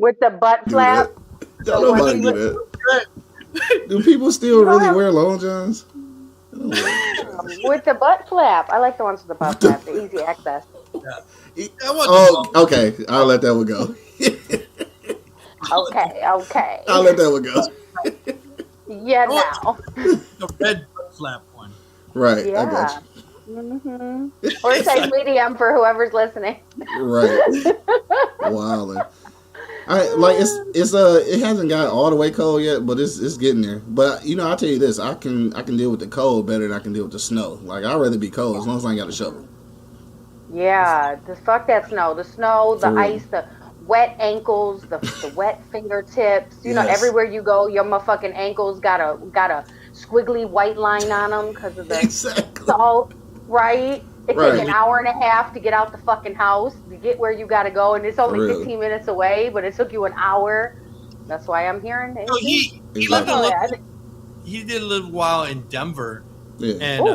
with the butt do flap. that. Don't nobody do that. Do people still really wear long johns? With the butt flap. I like the ones with the butt flap. The easy access. Oh, okay. I'll let that one go. Okay. I'll let that one go. Yeah, now. The red flap one. Right, Yeah. I got you. Mm-hmm. Or size medium for whoever's listening. Right. Wow. It hasn't got all the way cold yet, but it's getting there. But I'll tell you this, I can deal with the cold better than I can deal with the snow. Like I'd rather be cold as long as I ain't got a shovel. Yeah, fuck that snow. The snow, the ice, the wet ankles, the wet fingertips. You know, everywhere you go, your motherfucking ankles got a squiggly white line on them because of the salt, right? It takes an hour and a half to get out the fucking house to get where you got to go, and it's only 15 minutes away, but it took you an hour. That's why I'm hearing it. So he did a little while in Denver. Yeah. And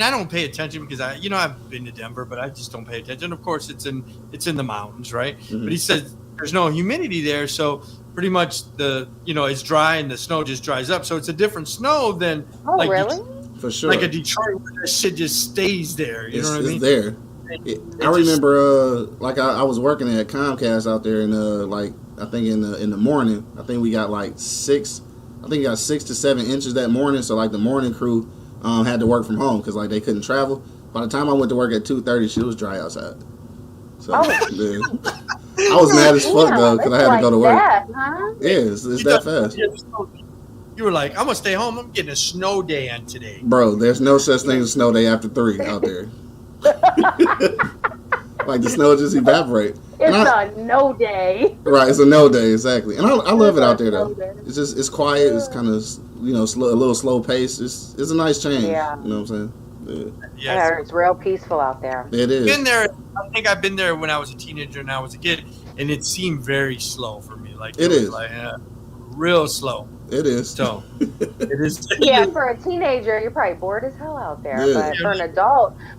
I don't pay attention because I've been to Denver, but I just don't pay attention. Of course, it's in the mountains, right? Mm-hmm. But he says there's no humidity there, so pretty much it's dry and the snow just dries up. So it's a different snow than really? For sure, like a Detroit where that shit just stays there. You know what I mean? It's there. I remember, I was working at Comcast out there, and I think in the morning, I think we got 6 to 7 inches that morning. So the morning crew had to work from home because they couldn't travel. By the time I went to work at 2:30, shit was dry outside. So I was mad as fuck though because I had to go to work. That, huh? Yeah, it's that fast. You were like, I'm gonna stay home. I'm getting a snow day on today. Bro, there's no such thing as snow day after 3 out there. The snow just evaporate. It's a no day. Right, it's a no day, exactly. And I love it out there though. It's quiet. It's kind of a little slow pace. It's a nice change. Yeah. You know what I'm saying? Yeah, it's real peaceful out there. It is. Been there. I think I've been there when I was a teenager and I was a kid, and it seemed very slow for me. It is real slow. It is. So it is. Yeah, for a teenager, you're probably bored as hell out there. Yeah. But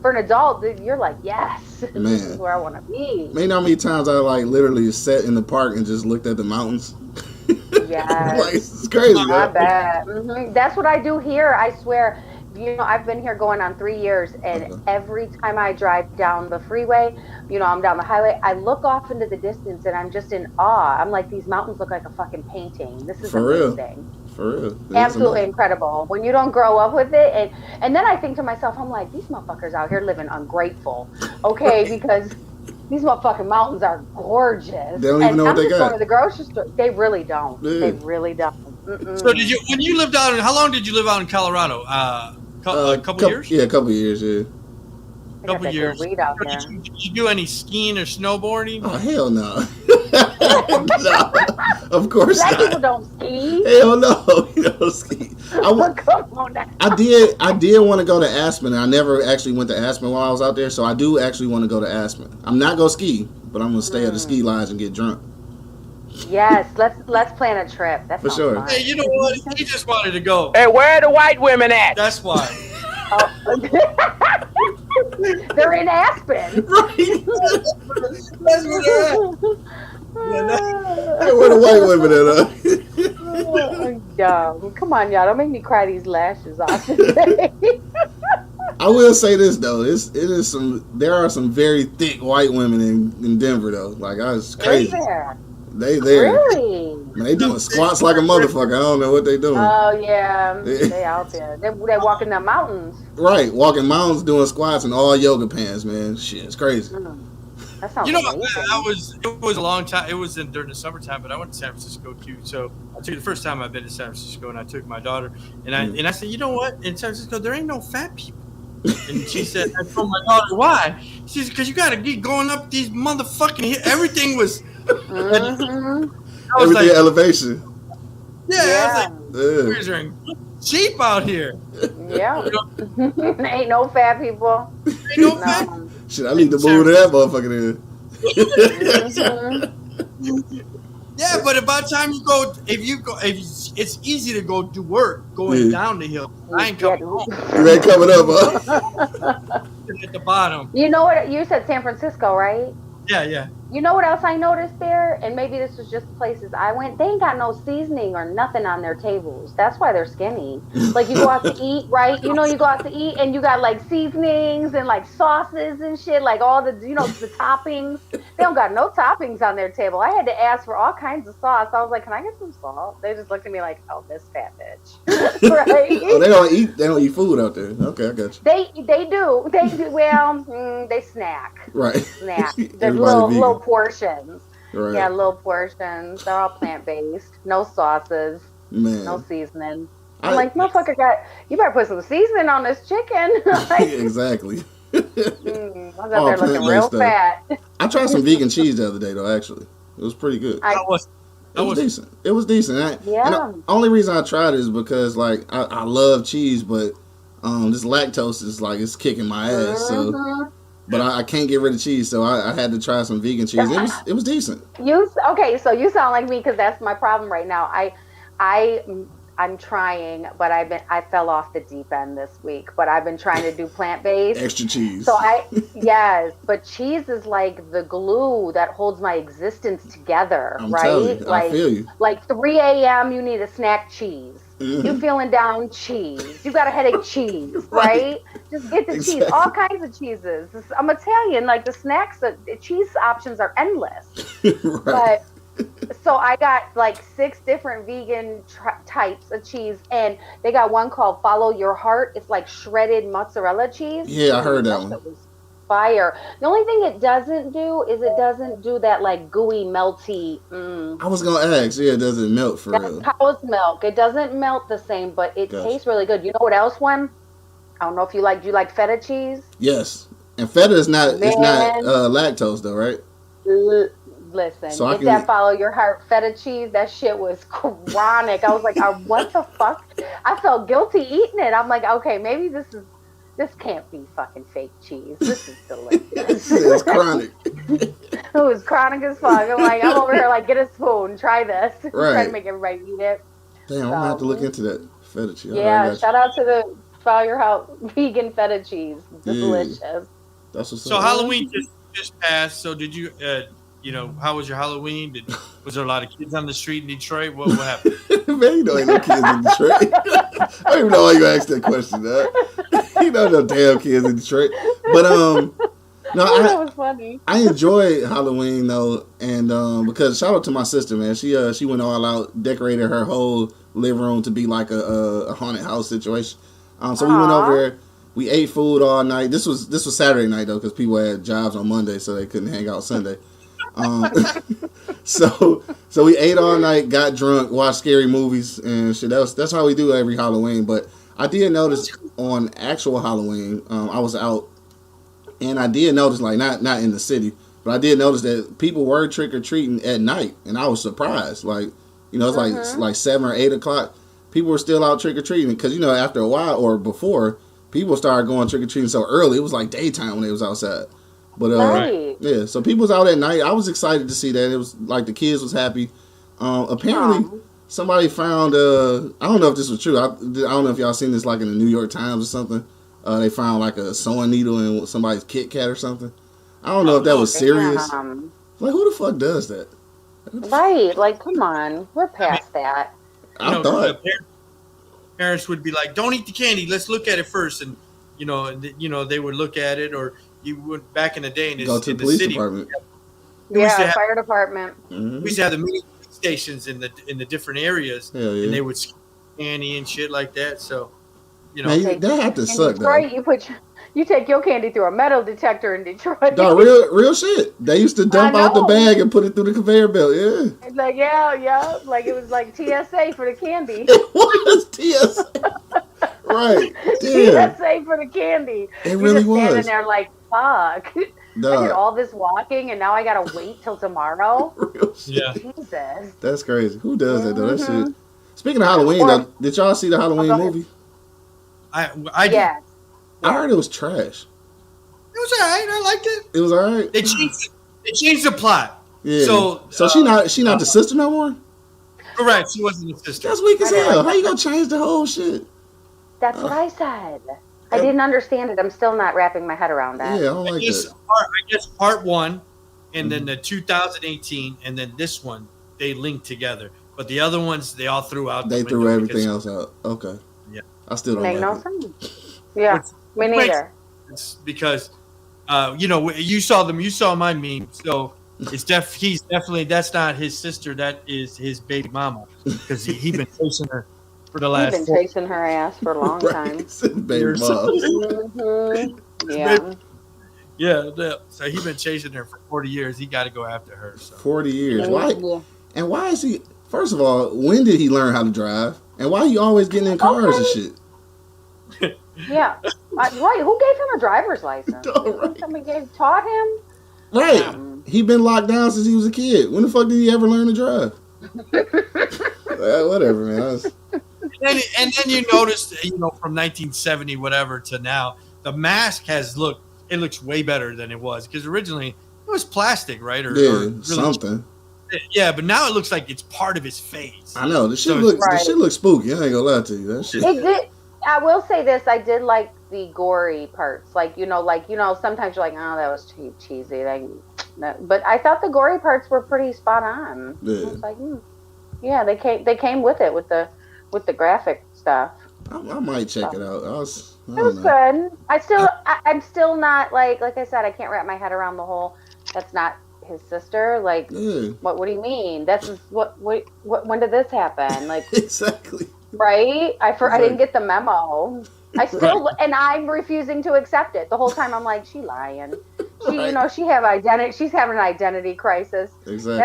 for an adult, you're like, yes, man, this is where I want to be. Man, how many times I literally sat in the park and just looked at the mountains. Yeah, it's crazy. Not bad. Mm-hmm. That's what I do here. I swear. I've been here going on 3 years, and every time I drive down the freeway, I'm down the highway, I look off into the distance, and I'm just in awe. I'm like, these mountains look like a fucking painting. This is amazing. For real. Absolutely incredible. When you don't grow up with it, and then I think to myself, I'm like, these motherfuckers out here living ungrateful, okay? Because these motherfucking mountains are gorgeous. They don't even know what they got. Going to the grocery store. They really don't. Yeah. They really don't. So when you lived out how long did you live out in Colorado? A couple years? Yeah, a couple years, yeah. Couple years. Did you do any skiing or snowboarding? Oh, hell no. No, of course Black not. people don't ski. Hell no, you don't ski. Come on now. I did want to go to Aspen, and I never actually went to Aspen while I was out there, so I do actually want to go to Aspen. I'm not going to ski, but I'm going to stay at the ski lodge and get drunk. Yes, let's plan a trip. That's for sure. Fun. Hey, you know what? He just wanted to go. Hey, where are the white women at? That's why. They're in Aspen. Right. That's where they're at. Hey, where the white women at? Dumb. Come on, y'all. Don't make me cry these lashes off today. I will say this though, there are some very thick white women in Denver though. It's crazy. They there. Really? Man, they doing squats like a motherfucker. I don't know what they doing. Oh yeah, they out there. They walking the mountains. Right, walking mountains, doing squats in all yoga pants, man. Shit, it's crazy. That sounds amazing. It was a long time. It was during the summertime, but I went to San Francisco too. So I took the first time I've been to San Francisco, and I took my daughter, and I said, you know what? In San Francisco, there ain't no fat people. And she said, I told my daughter, why? She said, because you got to keep going up these motherfucking everything was. Everything elevation. Yeah. I was like, are cheap out here. Yeah. Ain't no fat people. Ain't no fat. Shit, I need to move to that motherfucker then. Yeah, but by the time you go, if it's easy to go do work going down the hill. I ain't coming home. You ain't coming up, huh? At the bottom. You know what? You said San Francisco, right? Yeah. You know what else I noticed there? And maybe this was just the places I went. They ain't got no seasoning or nothing on their tables. That's why they're skinny. Like you go out to eat, right? You know, you go out to eat and you got like seasonings and like sauces and shit, like all the, the toppings. They don't got no toppings on their table. I had to ask for all kinds of sauce. I was like, can I get some salt? They just looked at me like, oh, this fat bitch. Right? Oh, they don't eat food out there. Okay, I got you. They do. Well, they snack. Right. Snack. There's little portions. Right. Yeah, little portions. They're all plant-based. No sauces. Man. No seasoning. I'm like, motherfucker, you better put some seasoning on this chicken. Like, exactly. I was out there looking real fat. I tried some vegan cheese the other day, though, actually. It was pretty good. It was decent. It was decent. And the only reason I tried it is because, like, I love cheese, but this lactose is, like, it's kicking my ass. So... But I can't get rid of cheese, so I had to try some vegan cheese. It was decent. So you sound like me because that's my problem right now. I'm trying, but I fell off the deep end this week. But I've been trying to do plant-based. Extra cheese. So yes, but cheese is like the glue that holds my existence together, right? I feel you. Like 3 a.m. you need a snack cheese. You feeling down, cheese. You got a headache, cheese, right? Just get the cheese. All kinds of cheeses. I'm Italian. Like the snacks, the cheese options are endless. Right. But so I got like 6 different vegan types of cheese, and they got one called Follow Your Heart. It's like shredded mozzarella cheese. Yeah, I heard that one. It was fire. The only thing it doesn't do is it doesn't do that like gooey, melty. I was gonna ask. Yeah, it doesn't melt for real. Cow's milk. It doesn't melt the same, but it tastes really good. You know what else? I don't know if you like. Do you like feta cheese? Yes, and feta is not. It's not lactose though, right? Listen, so get that Follow Your Heart feta cheese. That shit was chronic. I was like, what the fuck? I felt guilty eating it. I'm like, okay, maybe this can't be fucking fake cheese. This is delicious. It's chronic. It was chronic as fuck. I'm over here like, get a spoon, try this. Right. Trying to make everybody eat it. Damn, I'm gonna have to look into that feta cheese. Yeah, shout out to the Follow Your Heart vegan feta cheese. Delicious. That's what's so Halloween just passed. So did you? How was your Halloween? Was there a lot of kids on the street in Detroit? What happened? Man, you know ain't no kids in Detroit. I don't even know why you asked that question. You know no damn kids in Detroit. But no, that was funny. I enjoy Halloween though, and because shout out to my sister, man. She went all out, decorated her whole living room to be like a haunted house situation. So we went over there. We ate food all night. This was Saturday night though, because people had jobs on Monday, so they couldn't hang out Sunday. So we ate all night, got drunk, watched scary movies and shit. That's how we do every Halloween. But I did notice on actual Halloween, I was out, and I did notice, like not in the city, but I did notice that people were trick or treating at night, and I was surprised. Like, it's like 7 or 8 o'clock. People were still out trick or treating because after a while or before, people started going trick or treating so early. It was like daytime when they was outside. But yeah, so people was out at night. I was excited to see that. It was like the kids was happy. Apparently, somebody found. I don't know if this was true. I don't know if y'all seen this like in the New York Times or something. They found like a sewing needle in somebody's Kit Kat or something. I don't know if that was serious. Like, who the fuck does that? Right, like, come on, we're past that. I thought parents would be like, "Don't eat the candy. Let's look at it first," and they would look at it, or you would back in the day in go to the police city. Department. Yeah, fire department. We used to have the mini stations in the different areas, and they would candy and shit like that. So, man, that had to suck. Detroit, though. You take your candy through a metal detector in Detroit. No, real shit. They used to dump out the bag and put it through the conveyor belt. Yeah. It's like like it was like TSA for the candy. It was TSA. Right. Damn. TSA for the candy. It really was. Standing there like, fuck. I did all this walking and now I gotta wait till tomorrow. Real shit. Yeah. Jesus. That's crazy. Who does that though? That shit. Speaking of Halloween, though, did y'all see the Halloween movie? I did. Yes. I heard it was trash. It was alright. I liked it. It was alright. They changed the plot. Yeah. So she not the sister no more? Correct. She wasn't the sister. That's weak as hell. How you gonna change the whole shit? That's what I said. I didn't understand it. I'm still not wrapping my head around that. Yeah, I don't like that. I guess part 1 and then the 2018, and then this one they linked together. But the other ones they all threw out. They threw everything else out. Okay. Yeah. I still don't make like no sense. Yeah, me neither. It's because you saw them. You saw my meme. So he's definitely that's not his sister. That is his baby mama because he been chasing her for the last. He's been chasing her ass for a long time. Baby mom. Yeah. Yeah. So he's been chasing her for 40 years. He got to go after her. So. 40 years. Why? And why is he? First of all, when did he learn how to drive? And why are you always getting in cars and shit? Yeah. Right. Who gave him a driver's license? Somebody taught him? Right. He been locked down since he was a kid. When the fuck did he ever learn to drive? Whatever, man. And then you noticed, from 1970 whatever to now, the mask looks way better than it was because originally it was plastic, right? Or really something. Yeah, but now it looks like it's part of his face. I know the shit looks spooky. I ain't gonna lie to you. That shit. It did. I will say this: I did like the gory parts. Sometimes you're like, oh, that was too cheesy. But I thought the gory parts were pretty spot on. Yeah. I was like, yeah, they came with it with the graphic stuff. I might check it out. It was good. I'm still not like I said, I can't wrap my head around the whole. That's not his sister. Like, what do you mean? That's what? When did this happen? Like, exactly. Right? I didn't get the memo. I still, and I'm refusing to accept it. The whole time I'm like, she lying. She have identity. She's having an identity crisis. Exactly.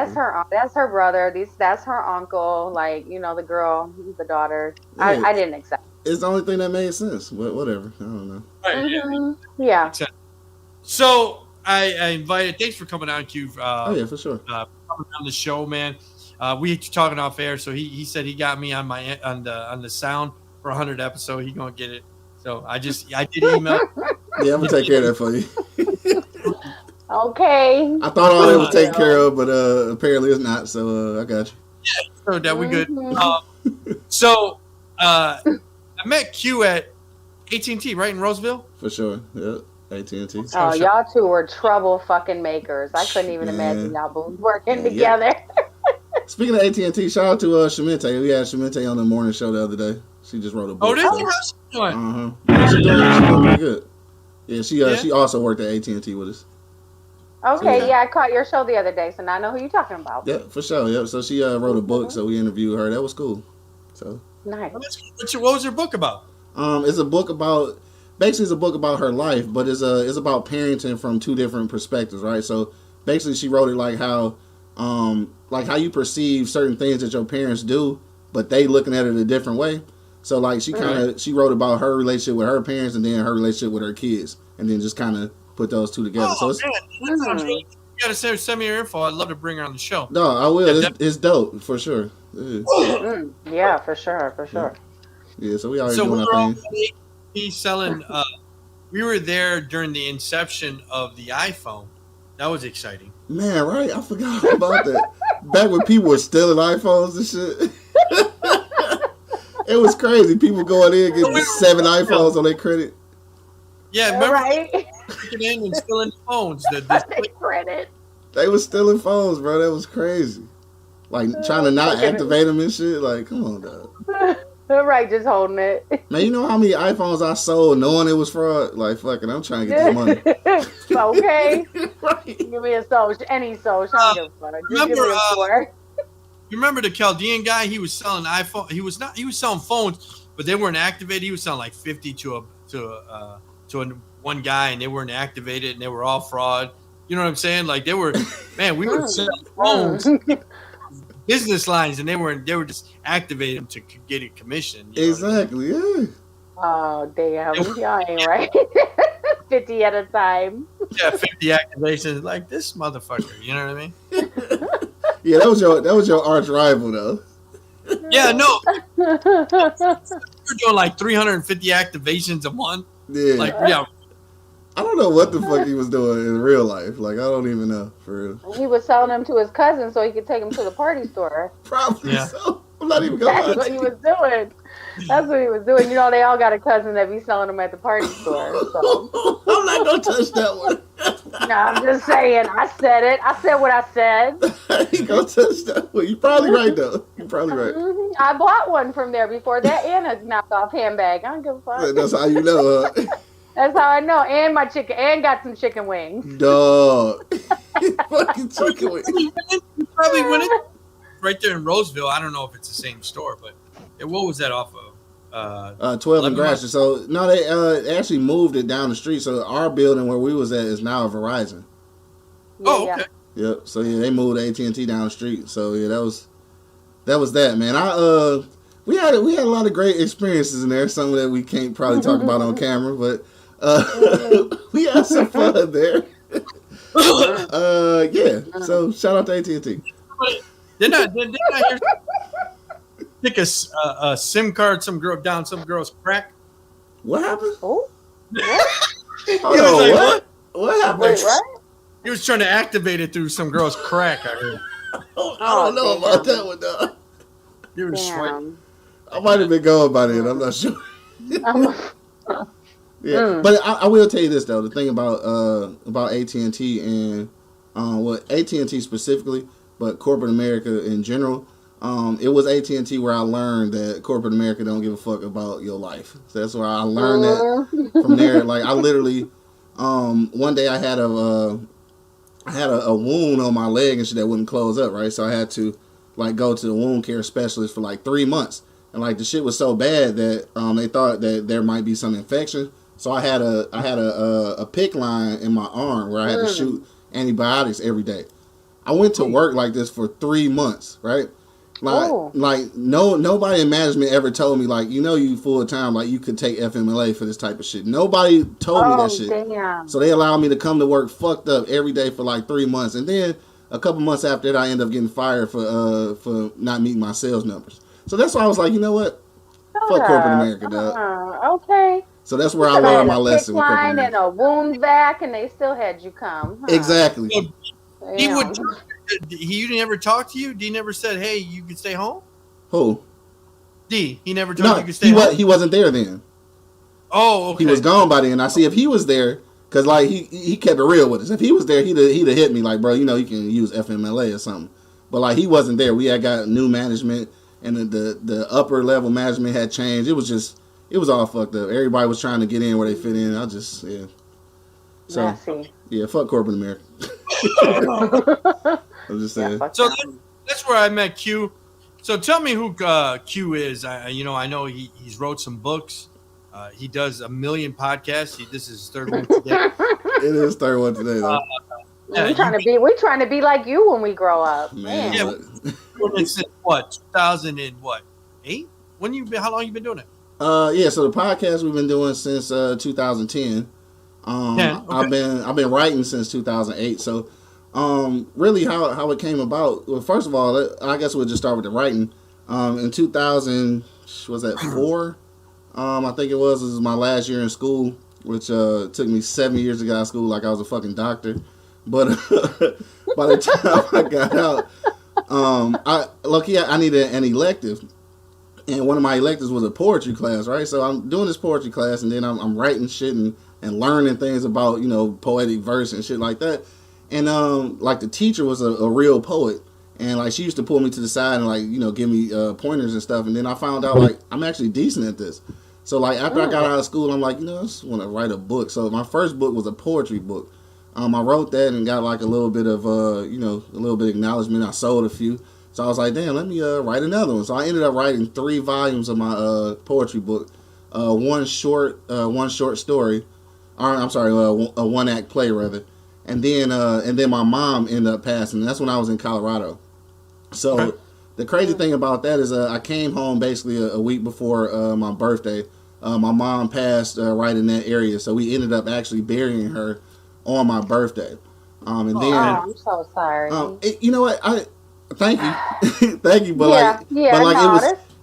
That's her brother. That's her uncle. Like, the girl, the daughter. Yeah. I didn't accept it. It's the only thing that made sense. Whatever. I don't know. Right. Mm-hmm. Yeah. So I invited. Thanks for coming on, Q. For sure. Coming on the show, man. We were talking off air, so he said he got me on the sound for 100 episode. He gonna get it. So I did email. Yeah, I'm gonna take care of that for you. Okay. I thought all that was taken care of, but apparently it's not. So I got you. Yeah, so that we good. So I met Q at AT&T, right in Roseville. For sure. Yeah. AT&T. Oh, y'all two were trouble fucking makers. I couldn't even imagine y'all both working together. Speaking of AT&T, shout out to Shemente. We had Shemente on the morning show the other day. She just wrote a book. Oh, did you? How's she doing? She's doing pretty good. Yeah, she also worked at AT&T with us. Okay, so, I caught your show the other day, so now I know who you're talking about. Yeah, for sure. Yeah, so she wrote a book, so we interviewed her. That was cool. So nice. What was her book about? It's a book about her life, but it's about parenting from two different perspectives, right? So basically, she wrote it like how you perceive certain things that your parents do, but they looking at it a different way. So like she wrote about her relationship with her parents and then her relationship with her kids, and then just kind of put those two together. Oh, so that sounds really. You gotta send me your info. I'd love to bring her on the show. No, I will. It's dope for sure. Yeah, for sure. Yeah, so we already doing our thing. He's selling. We were there during the inception of the iPhone. That was exciting. Man, right? I forgot about that. Back when people were stealing iPhones and shit. It was crazy. People going in getting 7 iPhones on their credit. Yeah, remember? Right? In and stealing phones. Credit. They was stealing phones, bro. That was crazy. Like trying to not activate them and shit. Like, come on, dog. Right, just holding it. Man, you know how many iPhones I sold knowing it was fraud? Like, fucking, I'm trying to get this money. Okay. Right. Give me a social, any social. Remember the Chaldean guy? He was selling iPhone. He was selling phones, but they weren't activated. He was selling like 50 to one guy, and they weren't activated, and they were all fraud. You know what I'm saying? Like they were, man. We were selling phones, business lines, and they were just activating to get a commission. Exactly. Yeah. Oh damn! Y'all ain't right. 50 at a time. Yeah, 50 activations. Like this motherfucker. You know what I mean? Yeah, that was your arch rival though. Yeah, no. We're doing like 350 activations a month. Yeah. Like, yeah. I don't know what the fuck he was doing in real life. Like, I don't even know, for real. He was selling them to his cousin so he could take them to the party store. Probably so. I'm not even going to That's what he was doing. That's what he was doing. You know, they all got a cousin that be selling them at the party store. So. I'm not gonna touch that one. No, I'm just saying. I said it. I said what I said. I ain't gonna touch that one. You're probably right, though. You're probably right. Mm-hmm. I bought one from there before that and a knockoff handbag. I don't give a fuck. That's how you know. That's how I know. And my chicken. And got some chicken wings. Dog. Fucking chicken wings. You probably went in right there in Roseville. I don't know if it's the same store, but what was that off of? 12 and Gratiot. So no, they actually moved it down the street. So our building where we was at is now Verizon. Oh, okay. Yep. So yeah, they moved AT&T down the street. So yeah, that was that, man. We had a lot of great experiences in there. Some that we can't probably talk about on camera, but we had some fun there. Yeah. So shout out to AT&T. Didn't I hear pick a SIM card some girl's crack? What happened? Oh, what? What happened? Wait, what? He was trying to activate it through some girl's crack. I heard. I don't know about that one, though. You were sweating. I might have been going by then. I'm not sure. Yeah, but I will tell you this though. The thing about AT&T and AT&T specifically, but corporate America in general. It was AT&T where I learned that corporate America don't give a fuck about your life. So that's where I learned that from there. Like I literally, one day I had a wound on my leg and shit that wouldn't close up, right? So I had to like go to the wound care specialist for like 3 months, and like the shit was so bad that they thought that there might be some infection. So I had a PICC line in my arm where I had to shoot antibiotics every day. I went to work like this for 3 months, right? Nobody in management ever told me like, you full time, like you could take FMLA for this type of shit. Nobody told me that shit. Damn. So they allowed me to come to work fucked up every day for like 3 months, and then a couple months after that, I ended up getting fired for not meeting my sales numbers. So that's why I was like, you know what? Fuck corporate America, dog. Okay. So that's where I learned my lesson. With line and a wound vac, and they still had you come. Huh? Exactly. He never talked to you? D never said, hey, you can stay home? Who? D. He never told you could stay home? He wasn't there then. Oh, okay. He was gone by then. I see if he was there, because like he kept it real with us. If he was there, he'd have hit me like, bro, you can use FMLA or something. But like he wasn't there. We had got new management, and the upper level management had changed. It was all fucked up. Everybody was trying to get in where they fit in. So yeah, fuck corporate America. I'm just saying. So that's where I met Q. So tell me who Q is. I know he's wrote some books. He does a million podcasts. This is his third one today. It is third one today, though. We're trying to be like you when we grow up. Man. Yeah, since what? 2008? How long you been doing it? Yeah. So the podcast we've been doing since 2010. I've been writing since 2008. So, really, how it came about? Well, first of all, I guess we'll just start with the writing. In 2000, was that 4? I think it was. This was my last year in school, which took me 7 years to get out of school, like I was a fucking doctor. But by the time I got out, I needed an elective. And one of my electives was a poetry class, right? So I'm doing this poetry class, and then I'm writing shit and learning things about, poetic verse and shit like that. And like the teacher was a real poet, and like she used to pull me to the side and like give me pointers and stuff. And then I found out like I'm actually decent at this. So like after I got out of school, I'm like, I just want to write a book. So my first book was a poetry book. I wrote that and got like a little bit of a little bit of acknowledgement. I sold a few. So I was like, damn, let me write another one. So I ended up writing 3 volumes of my poetry book. One short story. I'm sorry, a 1-act play rather. And then my mom ended up passing. And that's when I was in Colorado. So the crazy thing about that is I came home basically a week before my birthday. My mom passed right in that area. So we ended up actually burying her on my birthday. And then I'm so sorry. You know what? Thank you. Thank you. But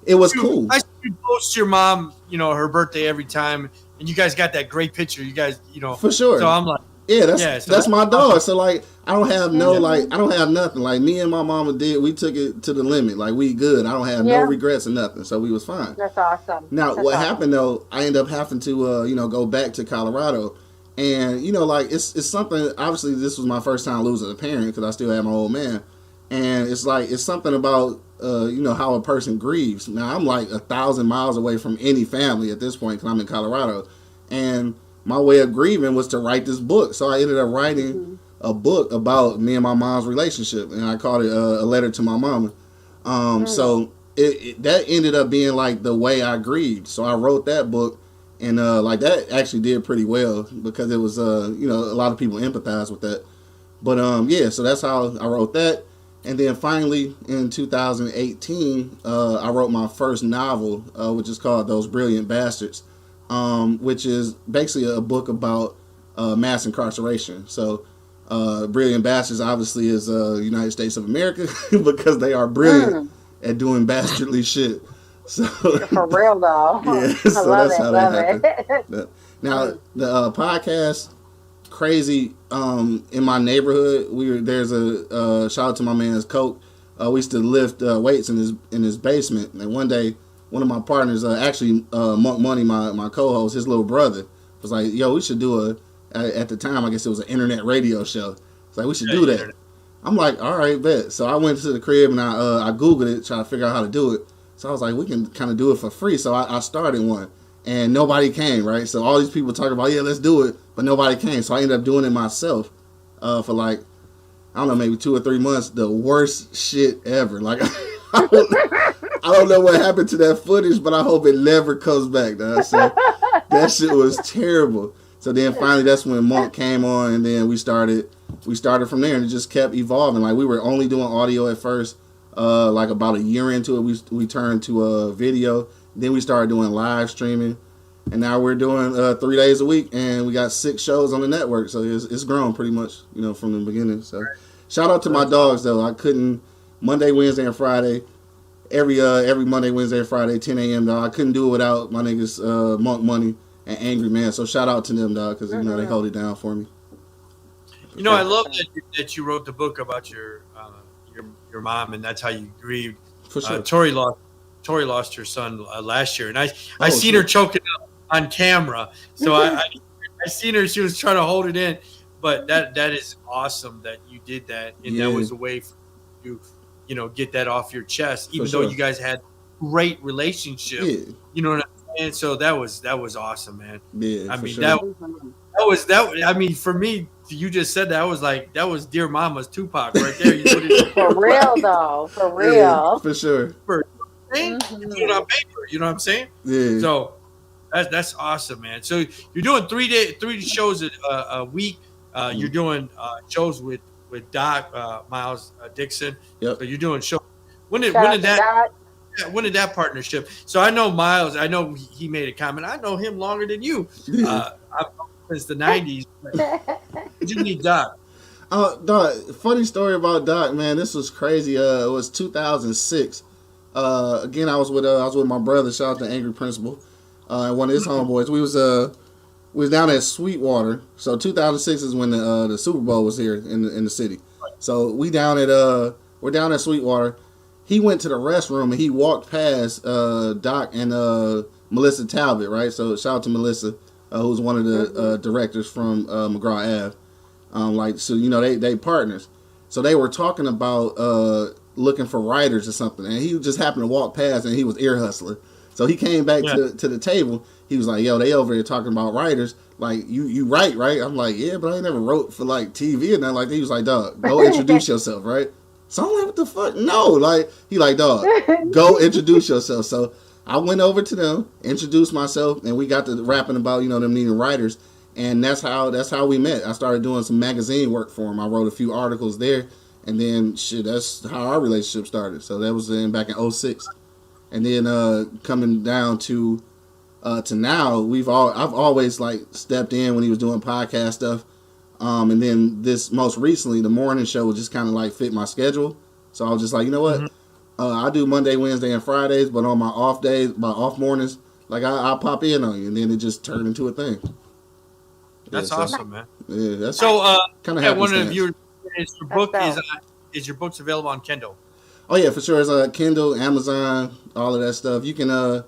it was cool. I see you post your mom, her birthday every time, and you guys got that great picture. You guys, for sure. So I'm like, Yeah, that's my dog. So like, I don't have I don't have nothing. Like me and my mama we took it to the limit. Like we good. I don't have no regrets or nothing. So we was fine. That's awesome. Now what happened though? I ended up having to go back to Colorado, and like it's something. Obviously, this was my first time losing a parent because I still have my old man, and it's something about how a person grieves. Now I'm like 1,000 miles away from any family at this point because I'm in Colorado, and my way of grieving was to write this book. So I ended up writing a book about me and my mom's relationship, and I called it a letter to my mama. So that ended up being like the way I grieved. So I wrote that book, and like that actually did pretty well because it was a lot of people empathize with that. But so that's how I wrote that. And then finally in 2018, I wrote my first novel, which is called Those Brilliant Bastards. Which is basically a book about mass incarceration. So, Brilliant Bastards obviously is United States of America because they are brilliant at doing bastardly shit. So for real though, yeah. So that's how that happened. Now the podcast, crazy. In my neighborhood, there's a shout out to my man's Coke. We used to lift weights in his basement, and one day, one of my partners, actually Monk Money, my co-host, his little brother, was like, "Yo, we should do at the time, I guess it was an internet radio show. It's like we should do that." Internet. I'm like, "All right, bet." So I went to the crib and I Googled it, trying to figure out how to do it. So I was like, "We can kind of do it for free." So I started one, and nobody came. Right, so all these people talking about, "Yeah, let's do it," but nobody came. So I ended up doing it myself for like, I don't know, maybe 2 or 3 months. The worst shit ever. Like. I don't know what happened to that footage, but I hope it never comes back. So that shit was terrible. So then finally, that's when Monk came on, and then we started from there, and it just kept evolving. Like we were only doing audio at first. Like about a year into it, we turned to video. Then we started doing live streaming, and now we're doing 3 days a week, and we got 6 shows on the network. So it's grown pretty much, from the beginning. So shout out to my dogs though. I couldn't Monday, Wednesday, and Friday. Every Monday, Wednesday, and Friday, 10 a.m. dog. I couldn't do it without my niggas Monk Money and Angry Man. So shout out to them, dog, because they hold it down for me. I love that you wrote the book about your mom, and that's how you grieved. For sure. Tori lost her son last year, and I seen her choking up on camera. So I seen her; she was trying to hold it in. But that is awesome that you did that, and that was a way for you. Get that off your chest, even though you guys had great relationship. Yeah. You know what I'm saying? So that was awesome, man. Yeah, I mean, sure. that. I mean, for me, you just said that. I was like, that was Dear Mama's Tupac right there. You put it for real though, for real, yeah, for sure. You put it on paper. You know what I'm saying? Yeah. So that's awesome, man. So you're doing 3 shows a week. You're doing shows with Doc Miles Dixon. Yep. So you're doing shows. When did that partnership? So I know Miles. I know he made a comment. I know him longer than you. Since the 90s. Did you meet Doc? Doc. Funny story about Doc, man. This was crazy. It was 2006. Again, I was with my brother. Shout out to Angry Principal and one of his homeboys. We was down at Sweetwater. So 2006 is when the Super Bowl was here in the city. So we're down at Sweetwater. He went to the restroom and he walked past Doc and Melissa Talbot, right? So shout out to Melissa, who's one of the directors from McGraw Ave. They partners. So they were talking about looking for writers or something, and he just happened to walk past and he was ear hustling. So he came back to the table. He was like, "Yo, they over here talking about writers. Like, you write, right?" I'm like, "Yeah, but I ain't never wrote for like TV and nothing like that." He was like, "Dog, go introduce yourself, right?" So I'm like, "What the fuck? No!" Like, he like, "Dog, go introduce yourself." So I went over to them, introduced myself, and we got to rapping about them needing writers, and that's how we met. I started doing some magazine work for him. I wrote a few articles there, and then that's how our relationship started. So that was back in 2006. And then coming down to now, I've always like stepped in when he was doing podcast stuff, and then this most recently, the morning show was just kind of like fit my schedule. So I was just like, you know what, I do Monday, Wednesday, and Fridays, but on my off days, my off mornings, like I'll pop in on you, and then it just turned into a thing. That's awesome, man. Yeah, that's so. Kind of one of your book is your book's available on Kindle. Oh yeah, for sure. It's Kindle, Amazon, all of that stuff. You can How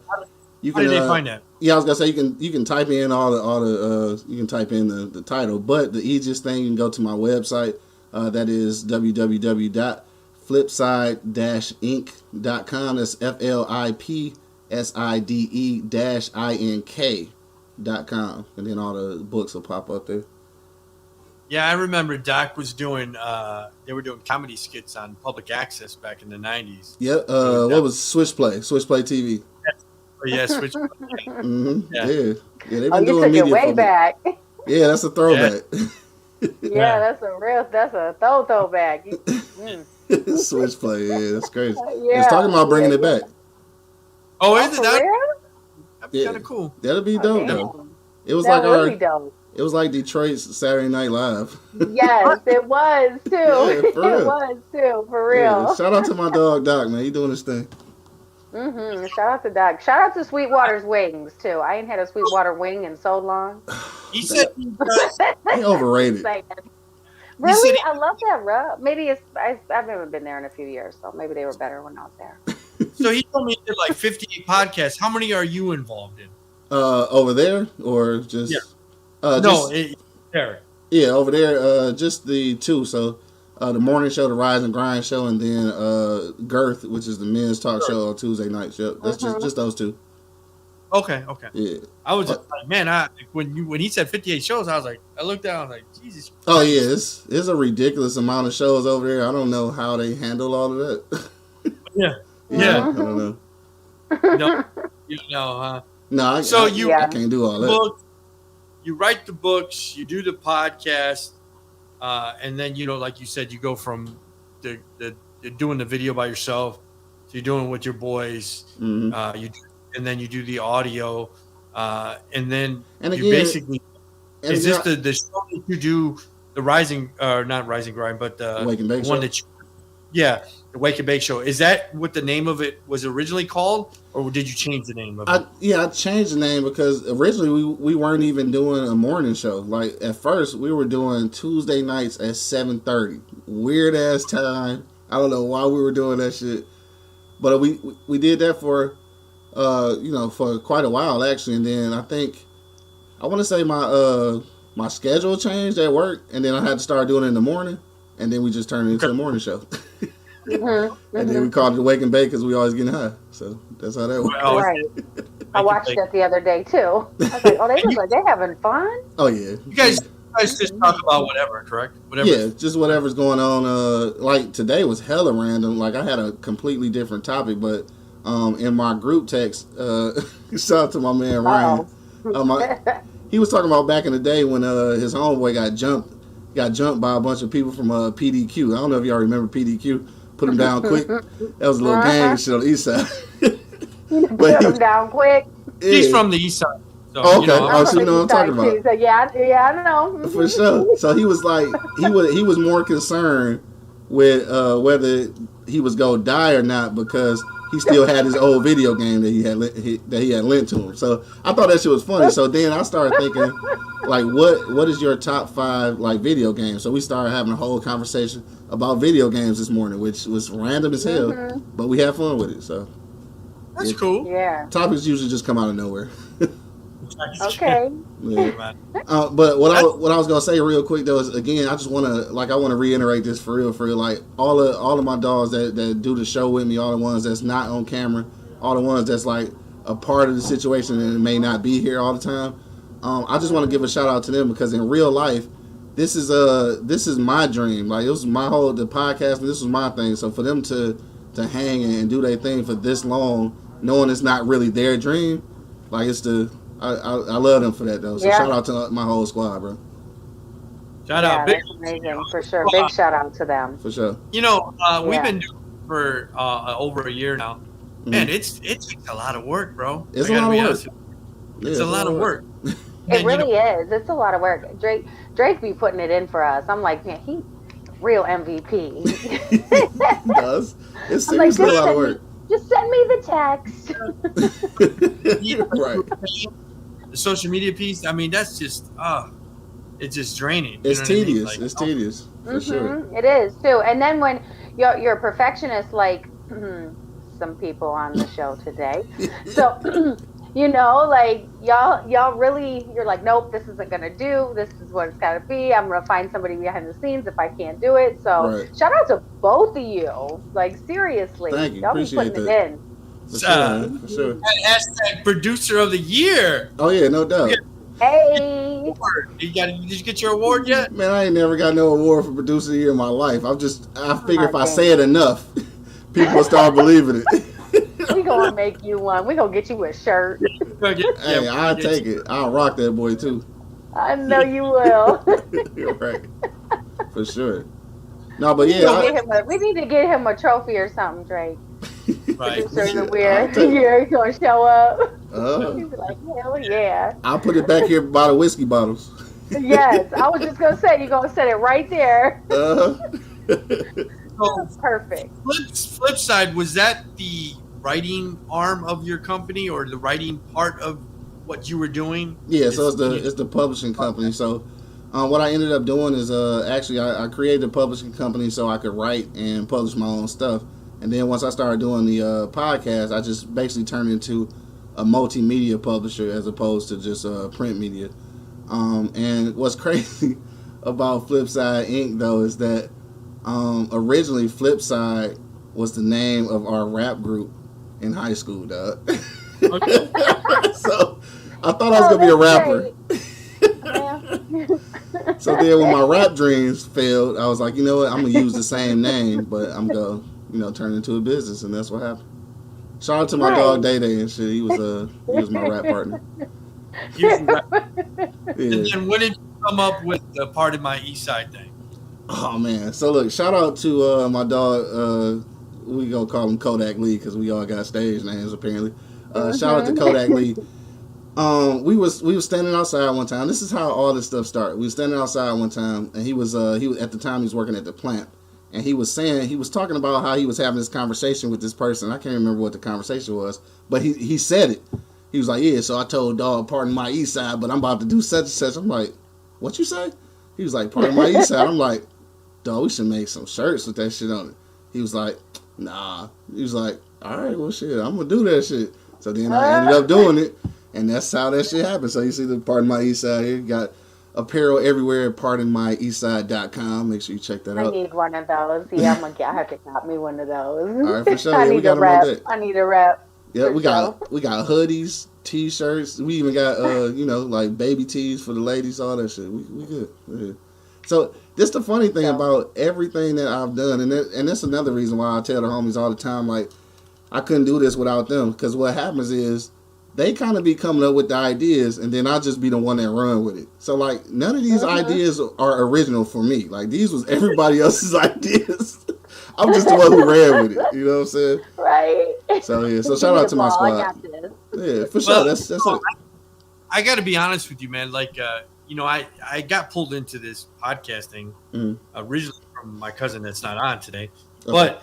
did they find that? Yeah, I was gonna say you can type in you can type in the title, but the easiest thing, you can go to my website. That is www.flipside-ink.com. That's FLIPSIDE-INK.com, and then all the books will pop up there. Yeah, I remember Doc was doing. They were doing comedy skits on public access back in the 90s. Yeah. What was Switchplay TV? Yeah, Switchplay. Mm-hmm. Yeah. They've been doing media way back. Yeah, that's a throwback. Yeah, that's a throwback. Switchplay, yeah, that's crazy. Yeah. It's talking about bringing it back. Oh, is it that? That'd kind of cool. That'd be dope though. It was It was like Detroit's Saturday Night Live. Yes, it was too. It was too, for real. Yeah, shout out to my dog Doc, man. He doing his thing. Shout out to Doc. Shout out to Sweetwater's wings too. I ain't had a Sweetwater wing in so long. He said he overrated. Really? I love that rub. Maybe I've never been there in a few years, so maybe they were better when I was there. So he told me he did like 58 podcasts. How many are you involved in? Over there or just? Yeah. There. Yeah, over there. Just the two. So, the morning show, the Rise and Grind show, and then Girth, which is the men's talk show on Tuesday nights. Yep, that's just those two. Okay. Yeah. I was just like, man, when he said 58 shows, I looked down, I was like, Jesus Christ. Oh yeah, it's a ridiculous amount of shows over there. I don't know how they handle all of that. Yeah. I don't know. No, you know, huh? No, I can't do all that. You write the books, you do the podcast, and then like you said, you go from the doing the video by yourself to you're doing it with your boys. Mm-hmm. And then you do the audio, and then you basically is this the show that you do, the not Rising Grind, but the Wake and Bake one show? The Wake and Bake show. Is that what the name of it was originally called, or did you change the name of it? I changed the name because originally we weren't even doing a morning show. Like at first we were doing Tuesday nights at 7:30. Weird ass time. I don't know why we were doing that shit, but we did that for for quite a while actually, and then I want to say my schedule changed at work, and then I had to start doing it in the morning, and then we just turned it into a morning show. And then we called it Wake and Bake because we always getting high, so that's how that works. Right. I watched that the other day too. I was like, oh, they look like they're having fun. Oh yeah. You guys just talk about whatever, correct? Whatever. Yeah, just whatever's going on. Like today was hella random. Like I had a completely different topic, but in my group text, shout out to my man Ryan. He was talking about back in the day when his homeboy got jumped by a bunch of people from PDQ. I don't know if y'all remember PDQ. Put him down quick. That was a little gang shit on the east side. Put him down quick. Yeah. He's from the east side. So, okay. So you know what I'm talking about. So yeah, I know. For sure. So he was like, he was more concerned with whether he was gonna die or not because he still had his old video game that he had lent to him. So I thought that shit was funny. So then I started thinking, like, what is your top 5 like video games? So we started having a whole conversation about video games this morning, which was random as hell, but we had fun with it. So that's cool. Yeah. Topics usually just come out of nowhere. Okay. Yeah. But what I was gonna say real quick though is, again, I want to reiterate this for real. Like all of my dogs that do the show with me, all the ones that's not on camera, all the ones that's like a part of the situation and may not be here all the time. I just want to give a shout out to them because in real life, this is my dream. Like it was the podcast, and this was my thing. So for them to hang and do their thing for this long, knowing it's not really their dream, like I love them for that though. So shout out to my whole squad, bro. Shout out, big, amazing for sure. Big shout out to them for sure. We've been doing it for over a year now. Man, it takes a lot of work, bro. It's a lot of work. It's a lot of work. It really is. It's a lot of work. Drake be putting it in for us. I'm like, man, he real MVP. It's seriously a lot of work. Just send me the text. Right. The social media piece, I mean, that's just it's just draining. It's tedious. Like, it's tedious for sure. It is too. And then when you're a perfectionist, like some people on the show today, so like y'all really, you're like, nope, this isn't gonna do. This is what it's gotta be. I'm gonna find somebody behind the scenes if I can't do it. So shout out to both of you. Like seriously, thank you. Y'all Appreciate be putting it in. For sure, for sure. Hashtag producer of the year. Oh yeah, no doubt. Hey, did you get your award yet? Man, I ain't never got no award for producer of the year in my life. I figure if I say it enough, people will start believing it. We gonna make you one. We gonna get you a shirt. Hey, I'll take it. I'll rock that boy too. I know you will. You're right. For sure. No, but yeah. We need to get him a trophy or something, Drake. Right. You're gonna show up. He's like, hell yeah. I'll put it back here by the whiskey bottles. Yes, I was just gonna say, you're gonna set it right there. Perfect. Flip side, was that the writing arm of your company or the writing part of what you were doing? Yeah, so it's the publishing company. So what I ended up doing is actually I created a publishing company so I could write and publish my own stuff. And then once I started doing the podcast, I just basically turned into a multimedia publisher as opposed to just print media. And what's crazy about Flipside Inc. though is that originally Flipside was the name of our rap group in high school, dog. Okay. So I thought I was gonna be a rapper. So then when my rap dreams failed, I was like, you know what, I'm gonna use the same name, but I'm gonna turn into a business, and that's what happened. Shout out to my dog Day Day and shit. He was my rap partner. Yeah. And then when did you come up with the part of my East Side thing? Oh man! So look, shout out to my dog. We gonna call him Kodak Lee because we all got stage names apparently. Shout out to Kodak Lee. We was standing outside one time. This is how all this stuff started. We was standing outside one time, and he was at the time he was working at the plant, and he was talking about how he was having this conversation with this person. I can't remember what the conversation was, but he said it. He was like, yeah. So I told dog, pardon my East Side, but I'm about to do such and such. I'm like, what you say? He was like, pardon my East Side. I'm like, dog, we should make some shirts with that shit on it. He was like, nah. He was like, all right, well shit, I'm gonna do that shit. So then I ended up doing it. And that's how that shit happened. So you see the Pardon My East Side here. Got apparel everywhere at pardonmyeastside.com. Make sure you check that out. I need one of those. Yeah, I have to got me one of those. All right, for sure. I need a rep. I need a rep. Yeah, we got hoodies, t-shirts. We even got like baby tees for the ladies, all that shit. We good. Yeah. So this the funny thing about everything that I've done, and that's another reason why I tell the homies all the time, like, I couldn't do this without them. Because what happens is they kind of be coming up with the ideas, and then I'll just be the one that run with it. So, like, none of these ideas are original for me. Like, these was everybody else's ideas. I'm just the one who ran with it. You know what I'm saying? Right. So, yeah. So, shout out to my squad. I got this. Yeah, for sure. That's it. I got to be honest with you, man. Like, I got pulled into this podcasting originally from my cousin that's not on today. Okay. But,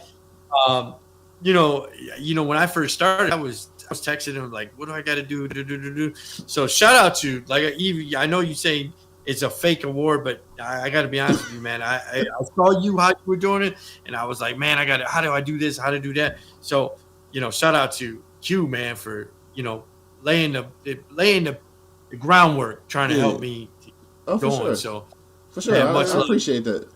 when I first started, I was texting him like, what do I got to do? So shout out to, like, I know you say it's a fake award, but I got to be honest with you, man. I saw you how you were doing it, and I was like, man, how do I do this? How to do that? So, shout out to Q, man, for, laying the groundwork, trying to help me going. For sure. So for sure, man, I appreciate that.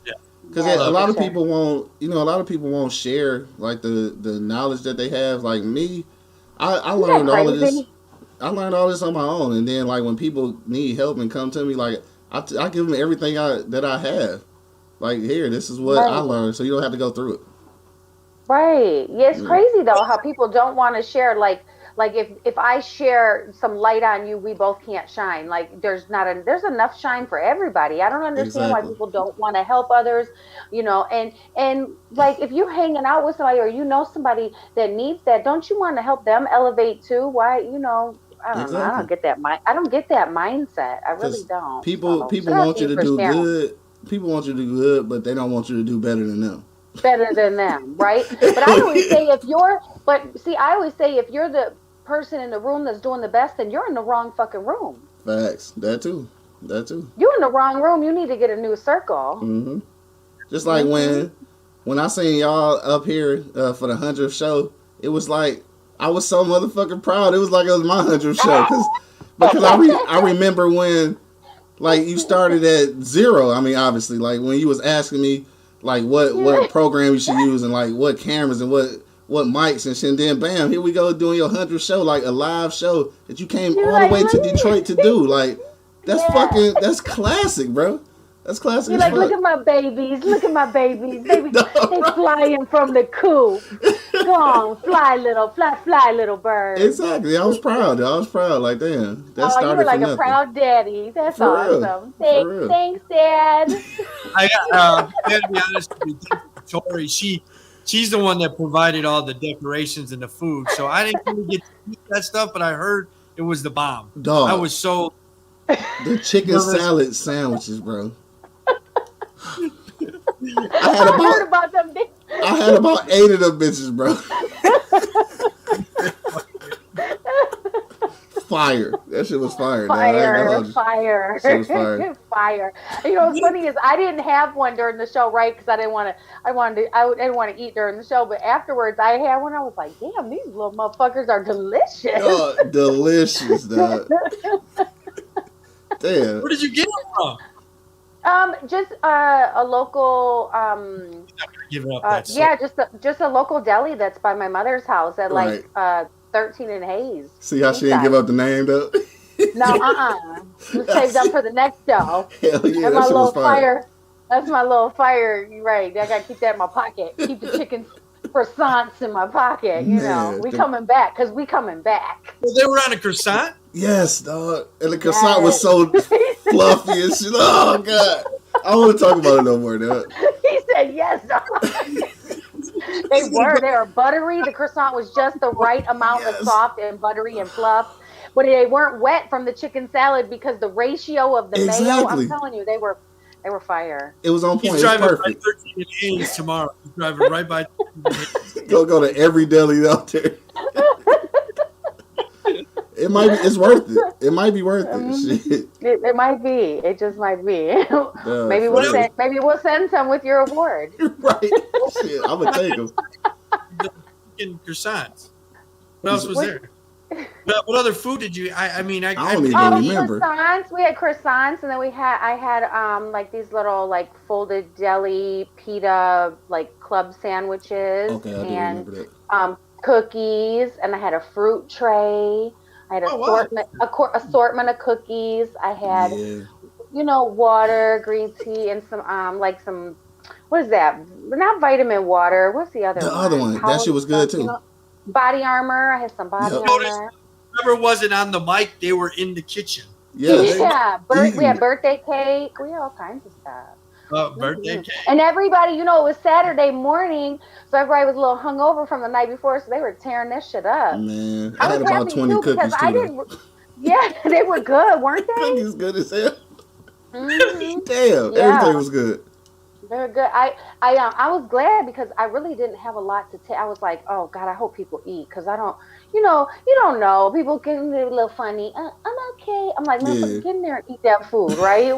Yeah. Because a lot of people won't share like the knowledge that they have. Like me, I learned all of this. I learned all this on my own, and then like when people need help and come to me, like I give them everything that I have. Like, here, this is what I learned, so you don't have to go through it. Right. Yeah, it's crazy though how people don't want to share. Like if I share some light on you, we both can't shine. Like there's enough shine for everybody. I don't understand why people don't want to help others, and like if you're hanging out with somebody or somebody that needs that, don't you want to help them elevate too? Why, I don't know. I don't get that mindset. I really don't. People want you to do good. People want you to do good, but they don't want you to do better than them. Right? But I always say if you're the person in the room that's doing the best, then you're in the wrong fucking room. Facts. That too. That too. You in the wrong room. You need to get a new circle. Mm-hmm. Just like when I seen y'all up here for the 100th show, it was like I was so motherfucking proud. It was like it was my 100th show because I remember when like you started at 0. I mean, obviously, like when you was asking me like what program you should use and like what cameras and what mics and shit. And then bam, here we go doing your 100th show, like a live show that you came all the way to Detroit to do. Like that's classic, bro. That's classic. You're like, look at my babies. Look at my babies. They flying from the coop. Go on, fly, little bird. Exactly. I was proud. Like, damn. That started you were like from a proud daddy. That's for awesome. Real. Thanks, Dad. I got to be honest with you, Tori. She's the one that provided all the decorations and the food. So I didn't really get to eat that stuff, but I heard it was the bomb. Dog. I was so. The chicken salad sandwiches, bro. I heard about them. I had about 8 of them bitches, bro. Fire. That shit was fire. Fire. Shit was fire. Fire. You know what's funny is I didn't have one during the show, right? Because I didn't want to eat during the show. But afterwards, I had one. I was like, damn, these little motherfuckers are delicious. Oh, delicious, dog. Damn. Where did you get it from? Just a local. Give it up. Just a local deli that's by my mother's house at 13 and Hayes. See how she didn't give up the name though. No, It was saved up for the next show. Hell yeah, that's my little fire. That's my little fire. You're right. I gotta keep that in my pocket. Keep the chicken croissants in my pocket. You know, coming back because we coming back. Well, they were on a croissant. Yes, dog. And the croissant was so fluffy and shit. Oh, God. I don't want to talk about it no more, dog. He said yes, dog. They were buttery. The croissant was just the right amount of soft and buttery and fluff. But they weren't wet from the chicken salad because the ratio of the mayo, I'm telling you, they were fire. It was on point. He's driving by 13 and Hayes tomorrow. He's driving right by. Go to every deli out there. It's worth it. It might be worth it. Shit. It might be. It just might be. Maybe we'll send some with your award. Right. Shit, I'm gonna take them. The croissants. What else was there? What other food did you? I don't even remember. Croissants. We had croissants, and then I had like these little like folded deli pita like club sandwiches, and cookies, and I had a fruit tray. I had assortment of cookies. I had, water, green tea, and some what is that? Not vitamin water. What's the other one? The other one. That shit was good too. Body Armor. I had some body armor. Whoever wasn't on the mic, they were in the kitchen. We had birthday cake. We had all kinds of stuff. Birthday cake. And everybody, it was Saturday morning, so everybody was a little hungover from the night before, so they were tearing this shit up. Man, I had about 20 cookies too. They were good, weren't they? Cookies good as hell. Mm-hmm. Damn, everything was good. They're good. I was glad because I really didn't have a lot to take. I was like, oh God, I hope people eat because I don't. You don't know. People can be a little funny. I'm okay. I'm like, get in there and eat that food, right?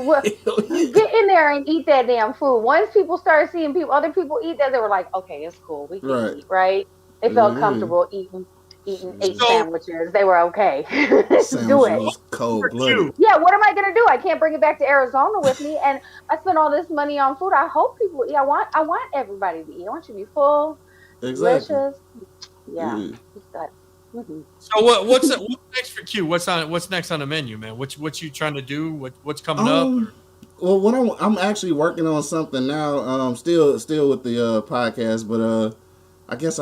Get in there and eat that damn food. Once people started seeing other people eat that, they were like, okay, it's cool. We can eat, right? They felt comfortable eating 8 sandwiches. They were okay. Do it. Cold-blooded. Yeah, what am I gonna do? I can't bring it back to Arizona with me, and I spent all this money on food. I hope people eat. I want everybody to eat. I want you to be full, delicious. Yeah. Mm-hmm. So what's next for Q? What's next on the menu, man? What you trying to do? What's coming up? Well, I'm actually working on something now. Still with the podcast, but I guess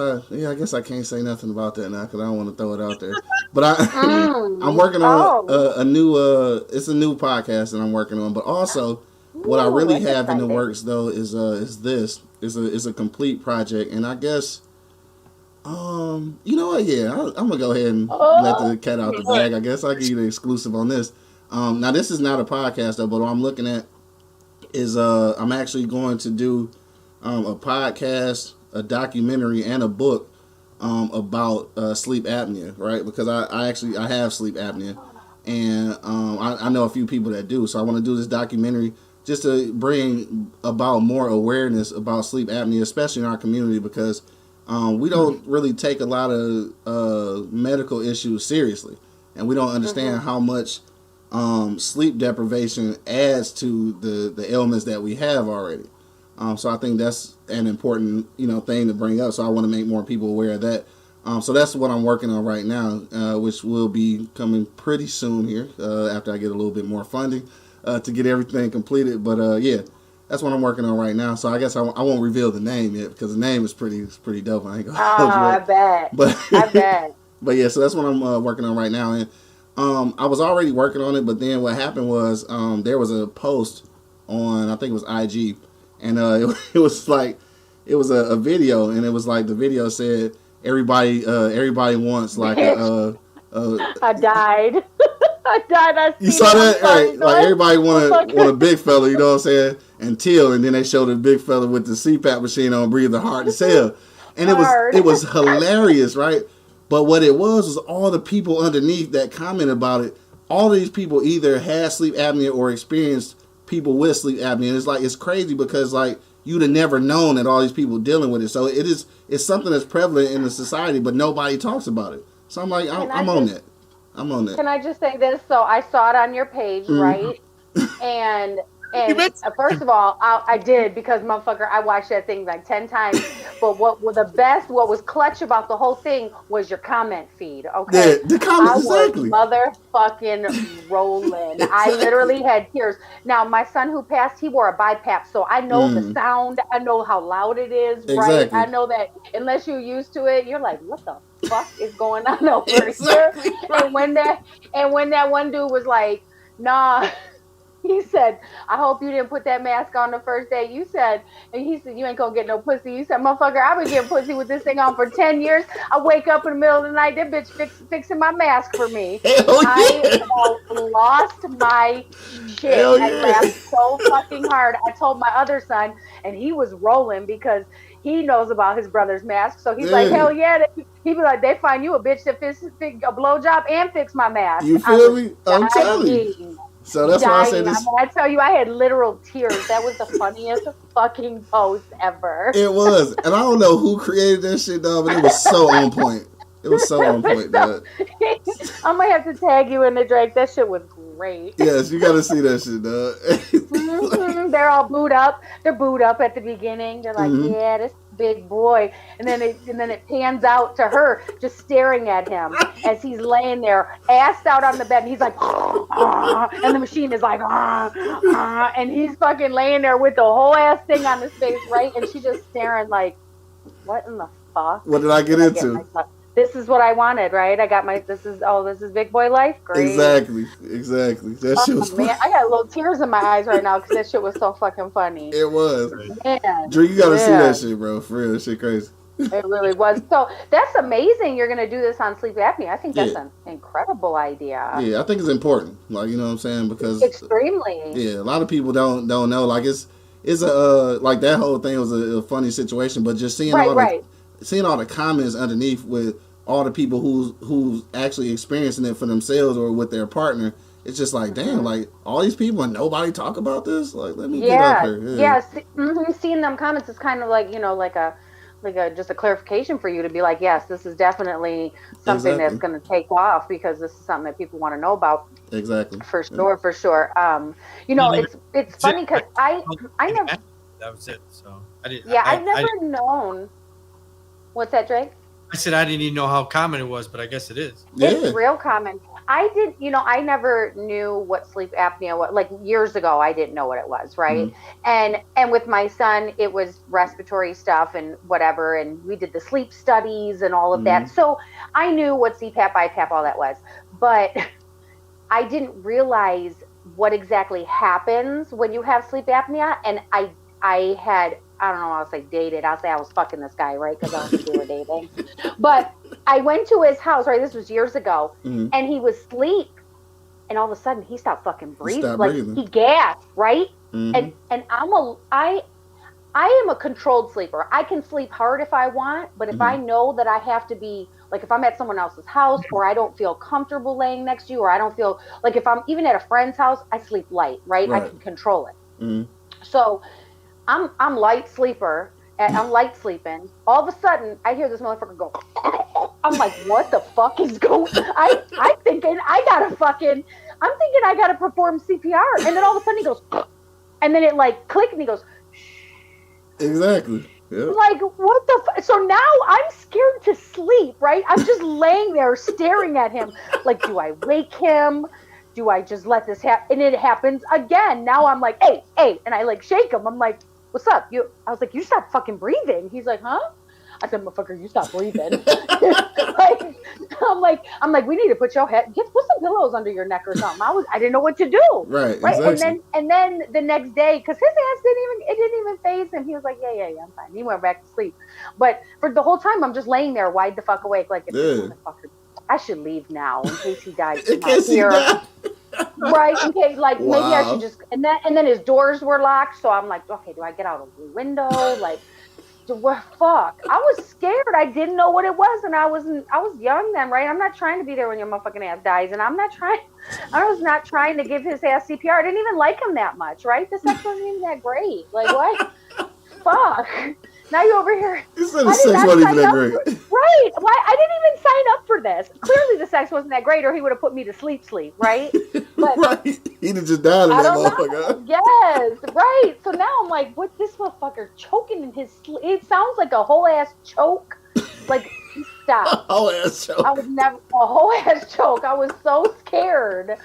I can't say nothing about that now because I don't want to throw it out there. But I'm working on a new it's a new podcast that I'm working on. But also, what I really have in the works though is a complete project, and I guess. You know what? Yeah, I'm gonna go ahead and let the cat out the bag. I guess I'll give you the exclusive on this. Now this is not a podcast though, but what I'm looking at is I'm actually going to do a podcast, a documentary, and a book about sleep apnea, right? Because I have sleep apnea, and I know a few people that do. So I want to do this documentary just to bring about more awareness about sleep apnea, especially in our community, because we don't really take a lot of medical issues seriously, and we don't understand how much sleep deprivation adds to the ailments that we have already. So I think that's an important thing to bring up. So I want to make more people aware of that. So that's what I'm working on right now, which will be coming pretty soon here after I get a little bit more funding to get everything completed. But yeah, that's what I'm working on right now. So I guess I won't reveal the name yet because the name is pretty dope. I ain't gonna hold you up. I bet. But I bet. But yeah, so that's what I'm working on right now. And I was already working on it, but then what happened was there was a post on, I think it was IG, and it was like, it was a video, and it was like, the video said everybody wants like I died. I died. You saw that, right? Like everybody want a big fella, you know what I'm saying? Until, and then they showed a big fella with the CPAP machine on, breathing hard as hell, and it was hilarious, right? But what it was all the people underneath that comment about it. All these people either had sleep apnea or experienced people with sleep apnea. And it's crazy because like you'd have never known that all these people dealing with it. So it's something that's prevalent in the society, but nobody talks about it. So I'm like, I'm on that. I'm on that. Can I just say this? So I saw it on your page, right? And first of all, I did, because motherfucker, I watched that thing like 10 times. But what was clutch about the whole thing was your comment feed. Okay, yeah, the comments, exactly. Was motherfucking rolling. I literally had tears. Now my son who passed, he wore a BiPAP, so I know the sound. I know how loud it is. Right? Exactly. I know that unless you're used to it, you're like, what the fuck is going on over here? And when that one dude was like, nah. He said, I hope you didn't put that mask on the first day. You said, and he said, you ain't gonna get no pussy. You said, motherfucker, I've been getting pussy with this thing on for 10 years. I wake up in the middle of the night, that bitch fixing my mask for me. I lost my shit. I laughed so fucking hard. I told my other son, and he was rolling because he knows about his brother's mask. So he's like, hell yeah. He'd be like, they find you a bitch that fix a blowjob and fix my mask. You feel me? I'm telling you. So that's why I said this. I tell you, I had literal tears. That was the funniest fucking post ever. It was. And I don't know who created that shit, dog, but it was so on point. It was so on point, dog. I'm going to have to tag you in the Drake. That shit was great. Yes, you got to see that shit, dog. They're all booed up. They're booed up at the beginning. They're like, yeah, this big boy. And then it pans out to her just staring at him as he's laying there, assed out on the bed. And he's like, and the machine is like, and he's fucking laying there with the whole ass thing on his face, right? And she's just staring like, what in the fuck? What did I get into? This is what I wanted, right? I got this is big boy life. Great. Exactly. That shit was man, I got little tears in my eyes right now because that shit was so fucking funny. It was. Man. Drew, you gotta see that shit, bro. For real, that shit crazy. It really was. So that's amazing. You're gonna do this on sleep apnea. I think that's an incredible idea. Yeah, I think it's important. Like, you know what I'm saying? Because extremely. Yeah, a lot of people don't know. Like it's a like that whole thing was a funny situation, but just seeing seeing all the comments underneath with all the people who's actually experiencing it for themselves or with their partner, it's just like, damn, like all these people and nobody talk about this. Like, let me get up here. Yeah. Seeing them comments is kind of like, like a just a clarification for you to be like, yes, this is definitely something that's going to take off because this is something that people want to know about. Exactly. For sure. It's funny because I never. That was it. So I didn't. Yeah, I've never known. What's that, Drake? I said I didn't even know how common it was, but I guess it is. Yeah. It's real common. I never knew what sleep apnea was. Like years ago, I didn't know what it was, right? Mm-hmm. And with my son, it was respiratory stuff and whatever, and we did the sleep studies and all of that. So I knew what CPAP, BiPAP, all that was, but I didn't realize what exactly happens when you have sleep apnea. And I had, I don't know, I'll say dated. I'll say I was fucking this guy, right? Because I don't think we were dating. But I went to his house, right? This was years ago. And he was asleep. And all of a sudden, he stopped fucking breathing. He gasped, right? And I am a controlled sleeper. I can sleep hard if I want. But if I know that I have to be Like if I'm at someone else's house, or I don't feel comfortable laying next to you, or I don't feel like if I'm even at a friend's house, I sleep light, right? I can control it. Mm-hmm. So I'm light sleeper. I'm light sleeping. All of a sudden, I hear this motherfucker go. I'm like, what the fuck is going? I'm thinking I gotta perform CPR, and then all of a sudden he goes, and then it like clicked, and he goes. Exactly. Yep. Like, what the fuck? So now I'm scared to sleep, right? I'm just laying there staring at him. Like, do I wake him? Do I just let this happen? And it happens again. Now I'm like, hey, and I like shake him. I'm like, what's up? I was like, you stop fucking breathing. He's like, huh? I said, motherfucker, you stop breathing. I'm like, we need to put your head, put some pillows under your neck or something. I didn't know what to do. Right. Exactly. And then the next day, because his ass didn't even faze him. He was like, yeah, I'm fine. He went back to sleep. But for the whole time, I'm just laying there wide the fuck awake. Like, I should leave now in case he dies. In case he dies. Right, okay, like maybe I should just and then his doors were locked, so I'm like, okay, do I get out of the window? Like, fuck. I was scared. I didn't know what it was, and I was young then, right? I'm not trying to be there when your motherfucking ass dies, and I was not trying to give his ass CPR. I didn't even like him that much, right? The sex wasn't even that great. Like, what? Fuck. Now you're over here. You said the sex wasn't even that great. Right. Why? I didn't even sign up for this. Clearly the sex wasn't that great, or he would have put me to sleep, right? But right. He'd have just died in that motherfucker. Yes, right. So now I'm like, what, this motherfucker choking in his sleep? It sounds like a whole ass choke. Like, stop. A whole ass choke. A whole ass choke. I was so scared.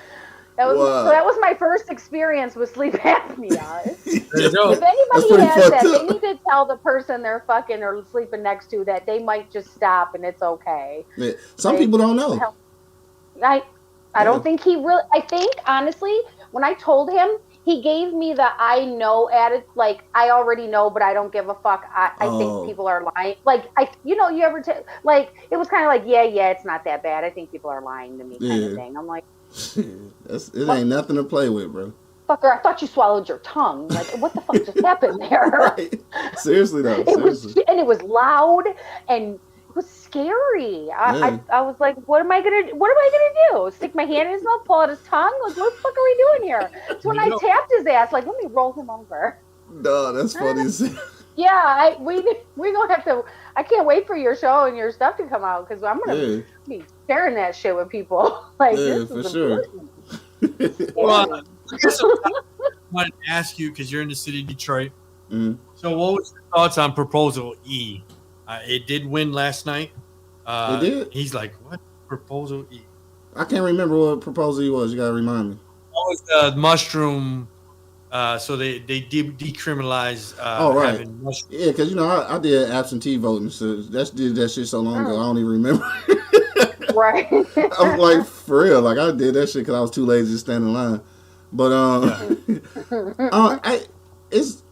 So that was my first experience with sleep apnea. If anybody has that, they need to tell the person they're fucking or sleeping next to that they might just stop and it's okay. Yeah. Some people don't know. I don't think he really. I think honestly, when I told him, he gave me the I know attitude. Like, I already know, but I don't give a fuck. I think people are lying. Like, you ever like, it was kind of like, yeah, it's not that bad. I think people are lying to me, kind of thing. I'm like. It ain't nothing to play with, bro. Fucker, I thought you swallowed your tongue. Like, what the fuck just happened there? Right. Seriously though. It was loud and it was scary. I was like, what am I gonna do? Stick my hand in his mouth, pull out his tongue? Like, what the fuck are we doing here? So when I tapped his ass, like, let me roll him over. No, that's funny as hell. Yeah, we gonna have to. I can't wait for your show and your stuff to come out, because I'm gonna be sharing that shit with people. Like, this for is sure. Well, I guess I wanted to ask you, because you're in the city of Detroit. Mm-hmm. So, what was your thoughts on Proposal E? It did win last night. It did. He's like, what? Proposal E? I can't remember what Proposal E was. You gotta remind me. That was the mushroom. So they decriminalize having mushrooms. Yeah, because I did absentee voting, so did that shit so long ago I don't even remember. Right. I'm like, for real, like, I did that shit because I was too lazy to stand in line. But it's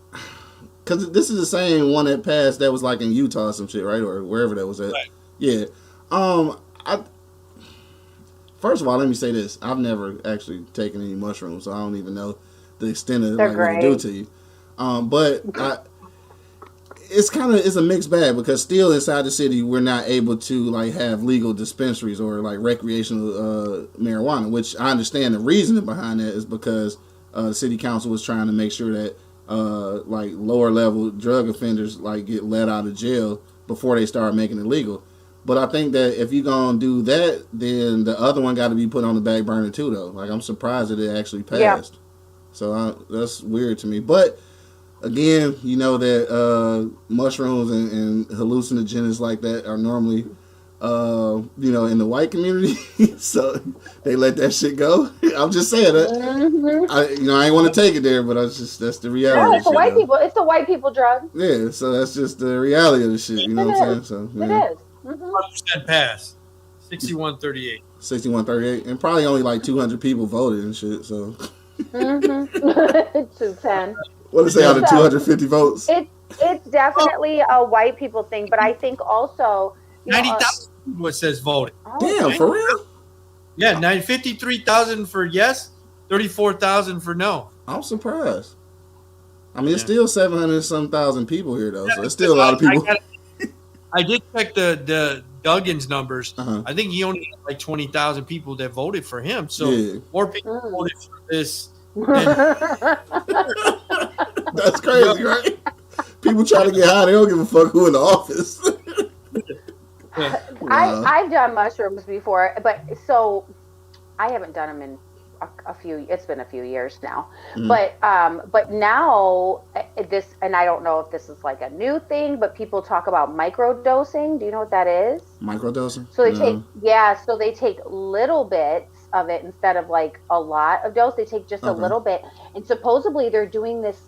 because this is the same one that passed that was like in Utah or some shit, right, or wherever that was at. Right. Yeah. First of all, let me say this: I've never actually taken any mushrooms, so I don't even know the extent of what it do to you. But it's a mixed bag, because still inside the city we're not able to like have legal dispensaries or like recreational marijuana, which I understand the reasoning behind that is because the city council was trying to make sure that like lower level drug offenders like get let out of jail before they start making it legal. But I think that if you're going to do that, then the other one got to be put on the back burner too, though. Like, I'm surprised that it actually passed. Yeah. So that's weird to me. But again, you know that mushrooms and hallucinogens like that are normally, in the white community. So they let that shit go. I'm just saying that. Mm-hmm. I ain't want to take it there, but that's the reality. Yeah, it's white people. It's the white people drug. Yeah, so that's just the reality of the shit. You know what I'm saying? So it is. 100% pass. 6138. 6138, and probably only like 200 people voted and shit. So. 210. What did it say out of 250 votes? It's definitely a white people thing, but I think also 90,000 people it says voted. Damn, for real? Yeah, 53,000 for yes, 34,000 for no. I'm surprised. I mean, it's still 700 some thousand people here though, so it's still a lot of people. I did check the Duggan's numbers. I think he only had like 20,000 people that voted for him. So more people voted for this. That's crazy, right? People try to get high, they don't give a fuck who in the office. Wow. I've done mushrooms before, but so I haven't done them in it's been a few years now. But now this, and I don't know if this is like a new thing, but people talk about microdosing. Do you know what that is? Microdosing? So they take little bits of it instead of like a lot of dose. They take just a little bit, and supposedly they're doing this.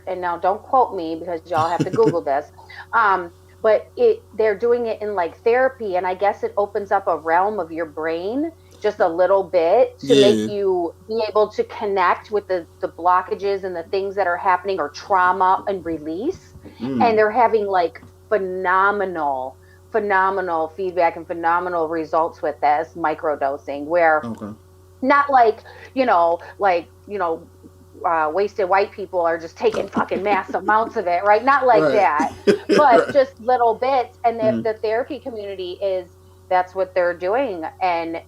And now don't quote me because y'all have to Google this. But they're doing it in like therapy, and I guess it opens up a realm of your brain just a little bit to make you be able to connect with the blockages and the things that are happening, or trauma and release. And they're having like phenomenal feedback and phenomenal results with this microdosing, where not like, wasted white people are just taking fucking mass amounts of it, right? Not like that, but just little bits. And the therapy community that's what they're doing. And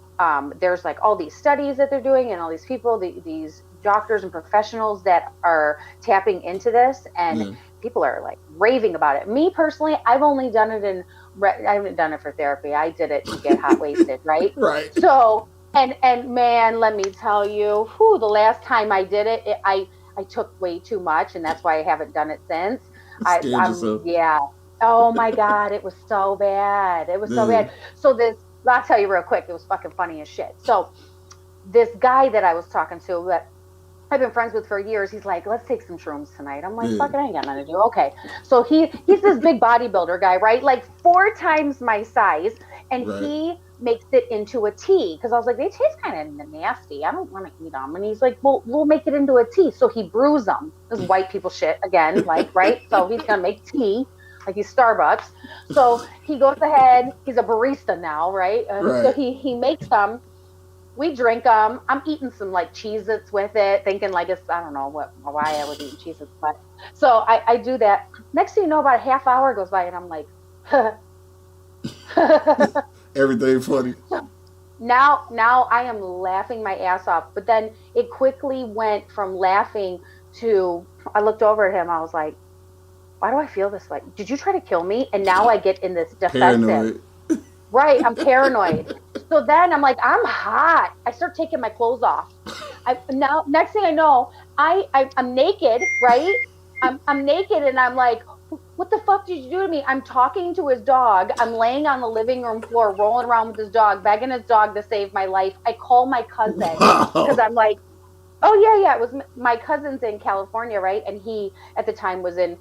there's like all these studies that they're doing, and all these people, these doctors and professionals that are tapping into this, and people are like raving about it. Me personally, I've only done it I haven't done it for therapy. I did it to get hot wasted, right? Right. So, and man, let me tell you, the last time I did it, I took way too much, and that's why I haven't done it since. Yeah. Oh my God, it was so bad. It was so bad. So I'll tell you real quick, it was fucking funny as shit. So this guy that I was talking to that I've been friends with for years, he's like, let's take some shrooms tonight. I'm like, fuck it, I ain't got nothing to do. Okay. So he's this big bodybuilder guy, right? Like 4 times my size. And he makes it into a tea. Because I was like, they taste kind of nasty. I don't want to eat them. And he's like, well, we'll make it into a tea. So he brews them. This is white people shit again, like, right? So he's going to make tea. Like he's Starbucks. So he goes ahead. He's a barista now, right? So he makes them. We drink them. I'm eating some like Cheez-Its with it, thinking like I don't know why I was eating Cheez-Its. But so I do that. Next thing you know, about a half hour goes by, and I'm like, everything funny. Now I am laughing my ass off. But then it quickly went from laughing to, I looked over at him. I was like, why do I feel this? Like, did you try to kill me? And now I get in this defensive. Paranoid. Right, I'm paranoid. So then I'm like, I'm hot. I start taking my clothes off. Now, next thing I know, I'm naked, right? I'm naked, and I'm like, what the fuck did you do to me? I'm talking to his dog. I'm laying on the living room floor, rolling around with his dog, begging his dog to save my life. I call my cousin because I'm like, oh yeah, it was my cousin's in California, right? And he at the time was in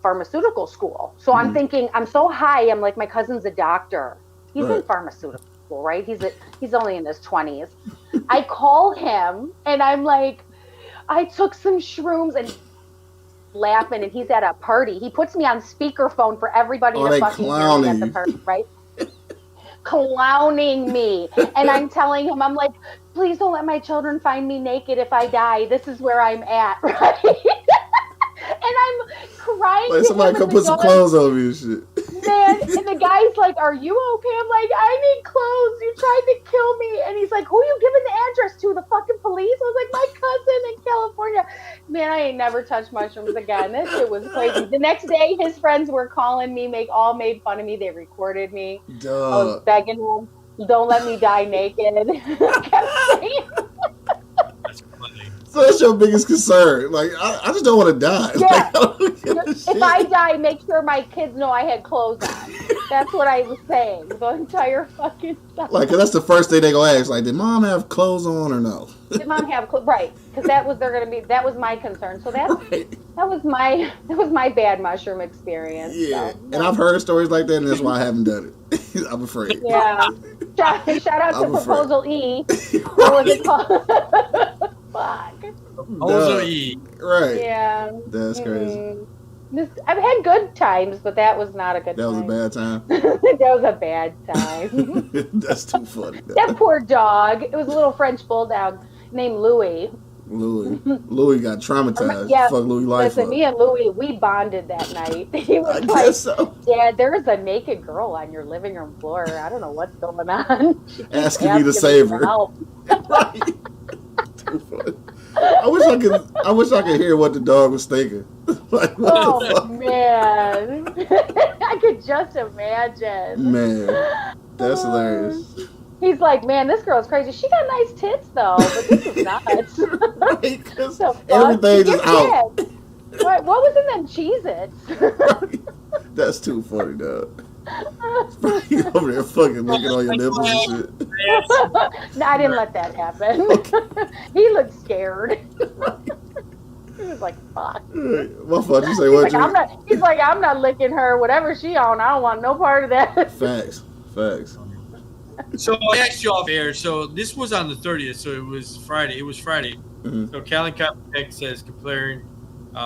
pharmaceutical school. So I'm thinking, I'm so high. I'm like, my cousin's a doctor. He's in pharmaceutical school, right? He's only in his 20s. I call him and I'm like, I took some shrooms, and laughing, and he's at a party. He puts me on speakerphone for everybody to fucking hear me at the party, right? Clowning me. And I'm telling him, I'm like, please don't let my children find me naked if I die. This is where I'm at, right? And I'm crying. Like somebody come put some clothes on me and shit. Man, and the guy's like, are you okay? I'm like, I need clothes. You tried to kill me. And he's like, who are you giving the address to? The fucking police? I was like, my cousin in California. Man, I ain't never touched mushrooms again. This shit was crazy. The next day, his friends were calling me, made fun of me. They recorded me. I was begging them, don't let me die naked. I kept saying, so that's your biggest concern. Like, I just don't want to die. Yeah. Like, if I die, make sure my kids know I had clothes on. That's what I was saying the entire fucking time. Like, cause that's the first thing they gonna ask. Like, did mom have clothes on or no? Did mom have clothes? Right, because that was my concern. So that was my bad mushroom experience. Yeah, so. And I've heard stories like that, and that's why I haven't done it. I'm afraid. Yeah. Shout out to Proposal E. What was it called? Fuck. Proposal E. Right. Yeah. That's crazy. I've had good times, but that was not a good time. That was a bad time? That was a bad time. That's too funny. That poor dog. It was a little French bulldog named Louis. Louis got traumatized. Yeah, fuck Louis life listen, up. me and Louis, we bonded that night. He was like, so. Dad, there's a naked girl on your living room floor. I don't know what's going on. She keeps asking me to save her. Right. Too funny. I wish I could hear what the dog was thinking. Like, oh man, I could just imagine. Man, that's hilarious. He's like, man, this girl's crazy. She got nice tits though, but this is nuts. Right, so everything is out. Right, what was in them Cheez-Its? Right. That's too funny, dog. You over there fucking looking on your nipples and shit. No, I didn't let that happen. Okay. He looked scared. Right. He was like, fuck. My fault. You say what? He's like, I'm not licking her. Whatever she on, I don't want no part of that. Facts. So I asked you off air. So this was on the 30th. So it was Friday. Mm-hmm. So Colin Kaepernick says comparing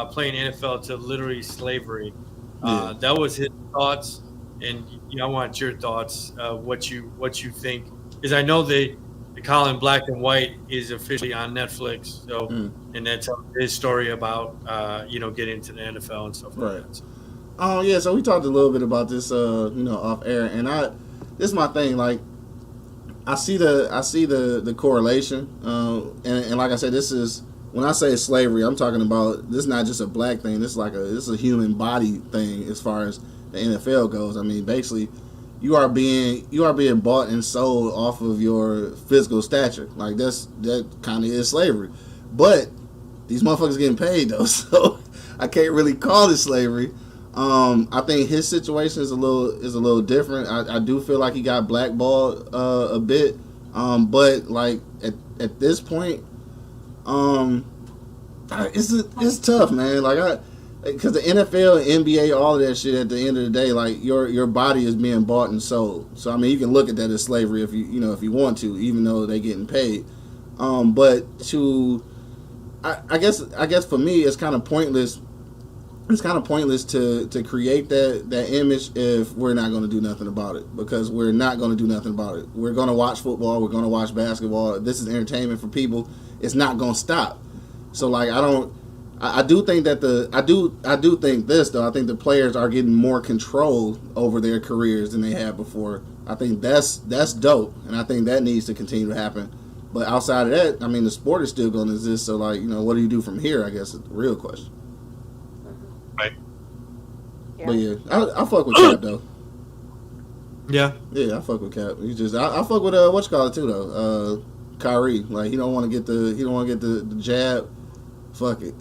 playing NFL to literally slavery. That was his thoughts. And I want your thoughts, what you think, because I know the Colin Black and White is officially on Netflix. So, and that's his story about getting into the NFL and stuff like that. Oh yeah, so we talked a little bit about this, off air, and this is my thing. Like, I see the correlation, and like I said, this is when I say slavery, I'm talking about this is not just a black thing. This is a human body thing as far as the NFL goes. I mean, basically, you are being bought and sold off of your physical stature. Like that kind of is slavery. But these motherfuckers getting paid though, so I can't really call it slavery. I think his situation is a little different. I do feel like he got blackballed a bit. But like at this point, it's tough, man. Like because the NFL, NBA, all of that shit. At the end of the day, like your body is being bought and sold. So I mean, you can look at that as slavery if you want to, even though they're getting paid. But I guess for me, it's kind of pointless. It's kind of pointless to create that image if we're not going to do nothing about it, because we're not going to do nothing about it. We're going to watch football. We're going to watch basketball. This is entertainment for people. It's not going to stop. So like I do think that I do think this though. I think the players are getting more control over their careers than they had before. I think that's dope, and I think that needs to continue to happen. But outside of that, I mean, the sport is still going to exist. So like, what do you do from here? I guess is the real question. Right. Yeah. But yeah, I fuck with Cap though. Yeah, I fuck with Cap. I fuck with what you call it too though. Kyrie, like he don't want to get the jab. Fuck it.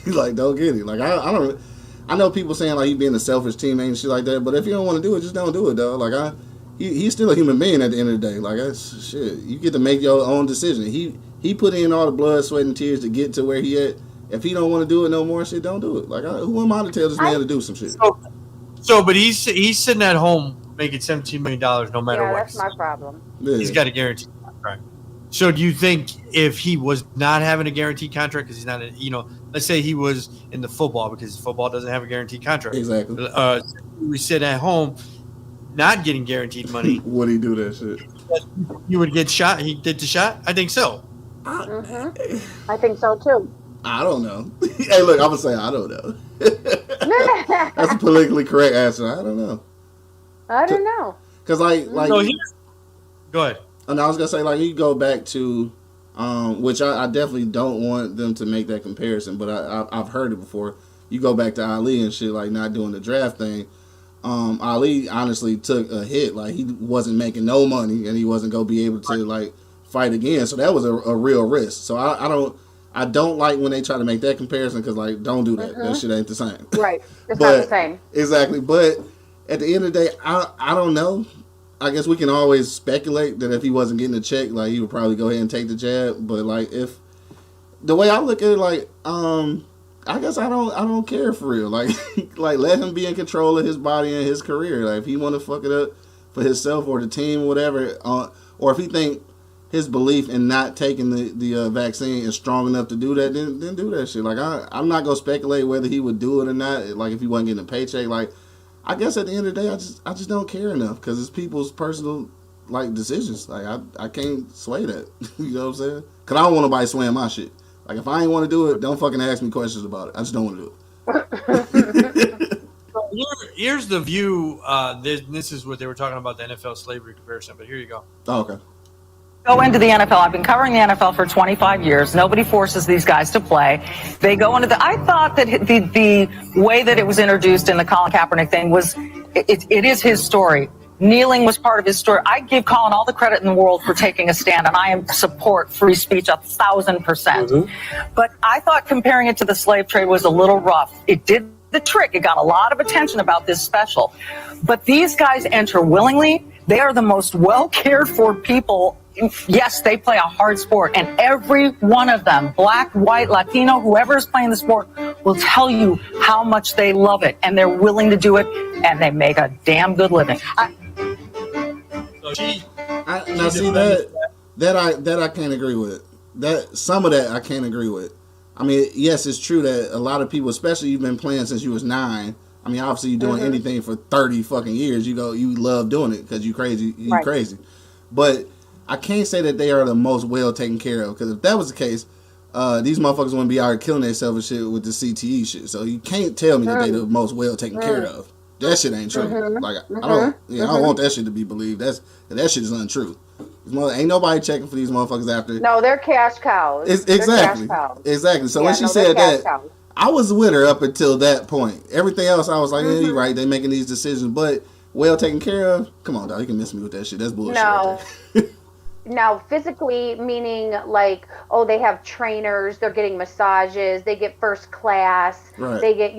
He's like, don't get it. Like I know people saying like he being a selfish teammate and shit like that, but if you don't want to do it, just don't do it, though. Like he's still a human being at the end of the day. Like that's shit. You get to make your own decision. He put in all the blood, sweat, and tears to get to where he at. If he don't want to do it no more, shit, don't do it. Like who am I to tell this man to do some shit? But he's sitting at home making $17 million no matter what. That's my problem. Yeah. He's got a guaranteed contract. So do you think if he was not having a guaranteed contract, because he's not, let's say he was in the football, because football doesn't have a guaranteed contract. Exactly. We sit at home, not getting guaranteed money. Would he do that shit? You would get shot. He did the shot. I think so. I think so too. I don't know. Hey, look, I'm gonna say I don't know. That's a politically correct answer. I don't know. I don't know. Because like. So go ahead. And I was gonna say, like, you go back to, which I definitely don't want them to make that comparison, but I've heard it before. You go back to Ali and shit, like not doing the draft thing. Ali honestly took a hit, like he wasn't making no money, and he wasn't gonna be able to like fight again. So that was a real risk. So I don't like when they try to make that comparison, because like don't do that. That shit ain't the same. Right, it's not the same. Exactly, but at the end of the day, I don't know. I guess we can always speculate that if he wasn't getting a check, like he would probably go ahead and take the jab. But like, if the way I look at it, like, I guess I don't care for real. Like, like let him be in control of his body and his career. Like, if he want to fuck it up for himself or the team or whatever, or if he think his belief in not taking the vaccine is strong enough to do that, then do that shit. Like, I'm not gonna speculate whether he would do it or not. Like, if he wasn't getting a paycheck, like. I guess at the end of the day, I just don't care enough, because it's people's personal like decisions. Like I can't sway that. You know what I'm saying? Because I don't want nobody swaying my shit. Like, if I ain't want to do it, don't fucking ask me questions about it. I just don't want to do it. Here's the view. This is what they were talking about, the NFL slavery comparison, but here you go. Oh, okay. Go into the NFL. I've been covering the NFL for 25 years. Nobody forces these guys to play. They go into I thought that the way that it was introduced in the Colin Kaepernick thing was, it is his story. Kneeling was part of his story. I give Colin all the credit in the world for taking a stand, and I support free speech 1,000%. Mm-hmm. But I thought comparing it to the slave trade was a little rough. It did the trick. It got a lot of attention about this special. But these guys enter willingly. They are the most well-cared for people. Yes, they play a hard sport, and every one of them, black, white, Latino, whoever is playing the sport, will tell you how much they love it, and they're willing to do it, and they make a damn good living. Now see that I can't agree with. That some of that I can't agree with. I mean, yes, it's true that a lot of people, especially you've been playing since you was 9. I mean, obviously you're doing anything for 30 fucking years. You love doing it because you crazy. You crazy. But I can't say that they are the most well taken care of, because if that was the case, these motherfuckers wouldn't be out here killing themselves and shit with the CTE shit. So you can't tell me that they the most well taken care of. That shit ain't true. Like I don't want that shit to be believed. That shit is untrue. Ain't nobody checking for these motherfuckers after. No, they're cash cows. Exactly. Exactly. So when she said that, cows. I was with her up until that point. Everything else, I was like, yeah, you're right. They making these decisions, but well taken care of. Come on, dog. You can miss me with that shit. That's bullshit. No. Right. Now, physically, meaning like, oh, they have trainers, they're getting massages, they get first class, they get,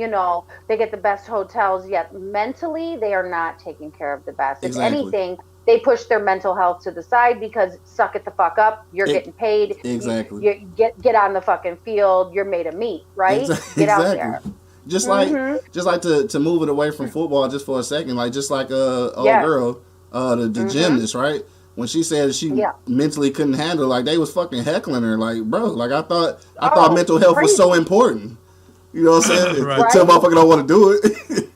they get the best hotels. Yet mentally, they are not taking care of the best. Exactly. If anything, they push their mental health to the side because suck it the fuck up. You're getting paid. Exactly. You get on the fucking field. You're made of meat, right? Get out there. Just like to move it away from football just for a second, like just like old girl, the gymnast, right? When she said she mentally couldn't handle, like they was fucking heckling her, like bro, like I thought mental health was so important. You know what I'm saying? Right. Tell motherfucker don't want to do it.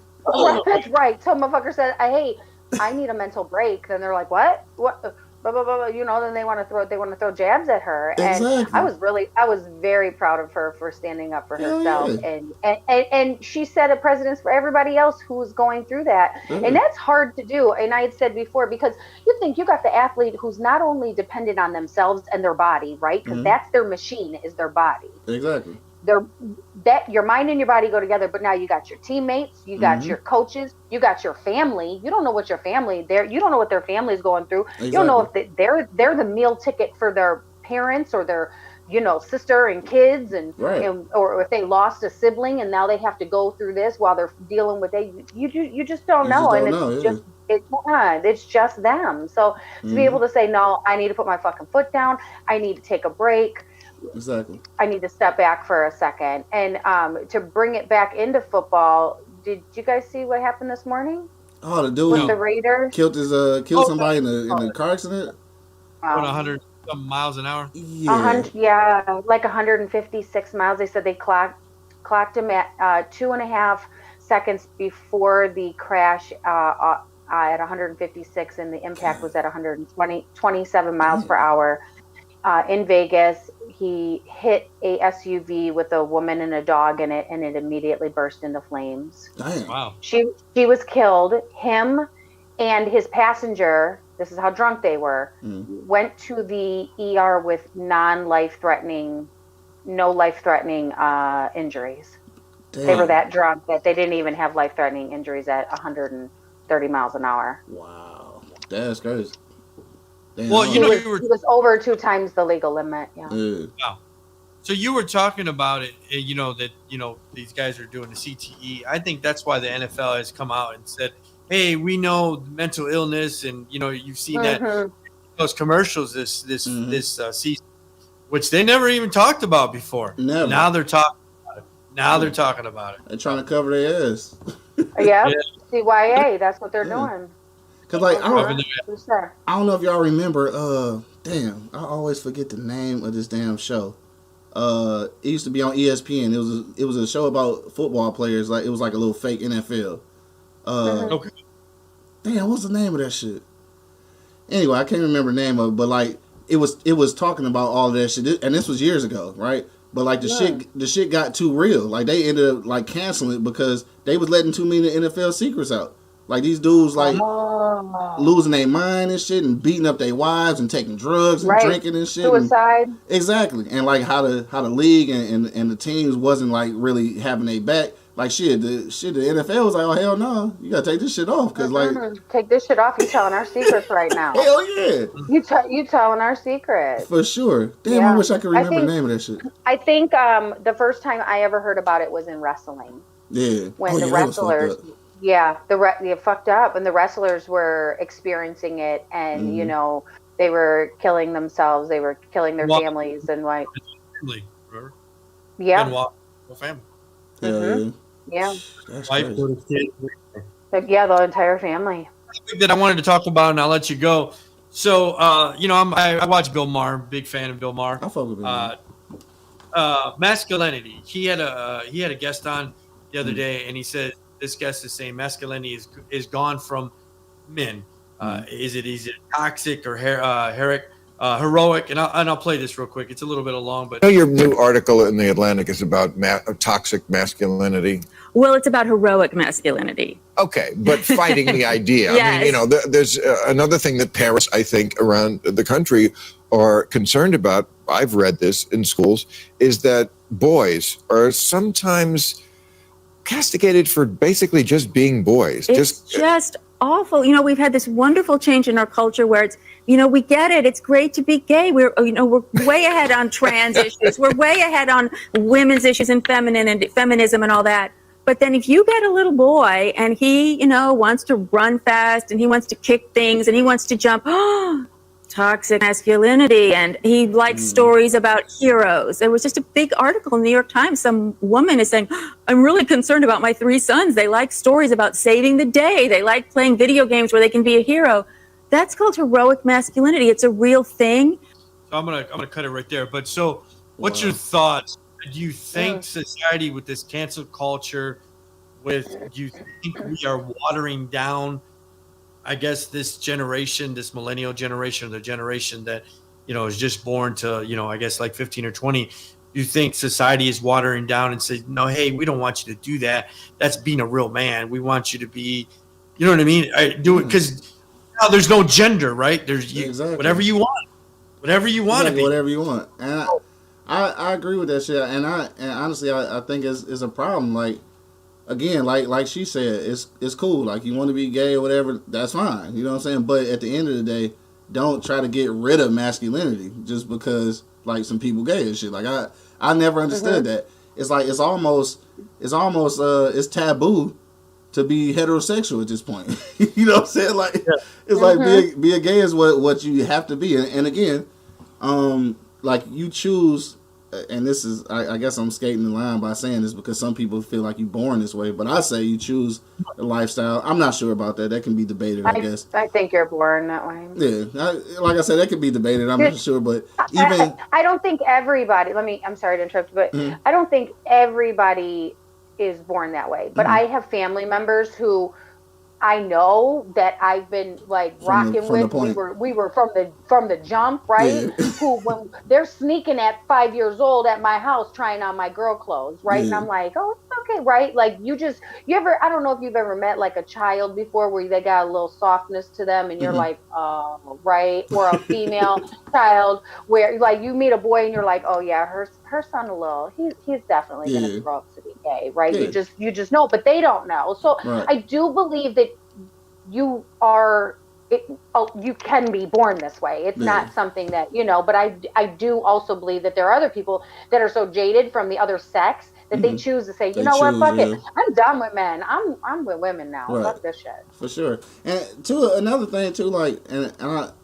That's right. Tell motherfucker said, hey, I need a mental break. Then they're like, what? Blah, blah, blah, blah. Then they want to throw jabs at her. Exactly. And I was very proud of her for standing up for herself. Yeah. And she set a precedence for everybody else who was going through that. Mm-hmm. And that's hard to do. And I had said before, because you think you got the athlete who's not only dependent on themselves and their body, right? Because that's their machine, is their body. Exactly. Your mind and your body go together, but now you got your teammates, you got your coaches, you got your family. You don't know what your family you don't know what their family is going through. Exactly. You don't know if they're the meal ticket for their parents or their sister and kids, and or if they lost a sibling and now they have to go through this while they're dealing with it. You just don't know, it's just them. So to be able to say, no, I need to put my fucking foot down. I need to take a break. Exactly. I need to step back for a second. And to bring it back into football, did you guys see what happened this morning? Oh, the dude with the Raiders killed somebody in the car accident. 100 miles an hour. Yeah, like 156 miles. They said they clocked him at 2.5 seconds before the crash at 156, and the impact was at 127 miles per hour. In Vegas, he hit a SUV with a woman and a dog in it, and it immediately burst into flames. Damn. Wow. She was killed. Him and his passenger, this is how drunk they were, went to the ER with no life-threatening injuries. Damn. They were that drunk that they didn't even have life-threatening injuries at 130 miles an hour. Wow. That's crazy. Damn. Well, he was over 2 times the legal limit. Yeah. Wow. So you were talking about it, that these guys are doing the CTE. I think that's why the NFL has come out and said, "Hey, we know mental illness, and you've seen that those commercials this season, which they never even talked about before. Never. Now they're talking about it. They're talking about it. They're trying to cover their ass. Yeah. CYA. That's what they're doing. Cause I don't know if y'all remember. Damn, I always forget the name of this damn show. It used to be on ESPN. It was a show about football players. Like it was like a little fake NFL. Okay. Damn, what's the name of that shit? Anyway, I can't remember the name of it, but like it was talking about all that shit, and this was years ago, right? But like the shit got too real. Like they ended up like canceling it because they was letting too many NFL secrets out. Like these dudes like losing their mind and shit and beating up their wives and taking drugs and drinking and shit. Suicide. Exactly. And like how the league and the teams wasn't like really having their back. Like the NFL was like, oh hell no, you gotta take this shit off because like take this shit off. You telling our secrets right now. Hell yeah. You telling our secrets for sure. Damn, I wish I could remember the name of that shit. I think the first time I ever heard about it was in wrestling. Yeah. When the wrestlers, they fucked up, and the wrestlers were experiencing it, and you know they were killing themselves, they were killing their families, and like family, remember? Yeah. Family. Yeah. That's crazy. Yeah, the entire family. That I wanted to talk about, and I'll let you go. So, I watch Bill Maher. Big fan of Bill Maher. I fuck with Bill Maher. Masculinity. He had a guest on the other day, and he said this guest is saying masculinity is gone from men. Is it toxic or heroic? And I'll play this real quick. It's a little bit long, but your new article in the Atlantic is about toxic masculinity. Well, it's about heroic masculinity. Okay, but fighting the idea. Yes. I mean, there's another thing that parents, I think, around the country are concerned about. I've read this in schools, is that boys are sometimes castigated for basically just being boys. It's just awful. We've had this wonderful change in our culture where it's, we get it. It's great to be gay. We're way ahead on trans issues. We're way ahead on women's issues and feminism and all that. But then if you get a little boy and he, wants to run fast and he wants to kick things and he wants to jump, toxic masculinity, and he likes stories about heroes. There was just a big article in the New York Times. Some woman is saying, I'm really concerned about my 3 sons. They like stories about saving the day. They like playing video games where they can be a hero. That's called heroic masculinity. It's a real thing. So I'm gonna cut it right there. But so what's your thoughts? Do you think society with this cancel culture, do you think we are watering down, I guess, this generation, this millennial generation, the generation that, is just born to, I guess like 15 or 20, do you think society is watering down and say, no, hey, we don't want you to do that. That's being a real man. We want you to be, you know what I mean? Do it because now there's no gender, right? There's whatever you want to be. Whatever you want. And I agree with that shit. And honestly, I think it's a problem. Like, again, like she said, it's cool. Like, you want to be gay or whatever, that's fine. You know what I'm saying? But at the end of the day, don't try to get rid of masculinity just because like some people gay and shit. Like I never understood that. It's like it's almost it's taboo to be heterosexual at this point. You know what I'm saying? Like it's like being gay is what you have to be. And again, like you choose. And this is, I guess I'm skating the line by saying this because some people feel like you're born this way, but I say you choose a lifestyle. I'm not sure about that. That can be debated, I guess. I think you're born that way. Yeah. Like I said, that can be debated. I'm not sure, but even... I don't think everybody, I'm sorry to interrupt, but I don't think everybody is born that way. But I have family members who I know that I've been like rocking with. We were from the jump, right? Yeah. Who when they're sneaking at 5 years old at my house trying on my girl clothes, right? Yeah. And I'm like, oh, it's okay, right? Like you ever, I don't know if you've ever met like a child before where they got a little softness to them and you're like, oh, right? Or a female child where like you meet a boy and you're like, oh yeah, her son a little, he's definitely gonna grow up to be gay, right? Yeah. You just know, but they don't know. So I do believe that you can be born this way. It's not something that, but I do also believe that there are other people that are so jaded from the other sex that they choose to say, what, fuck it. I'm done with men. I'm with women now. Right. Fuck this shit. For sure. And another thing too, like, and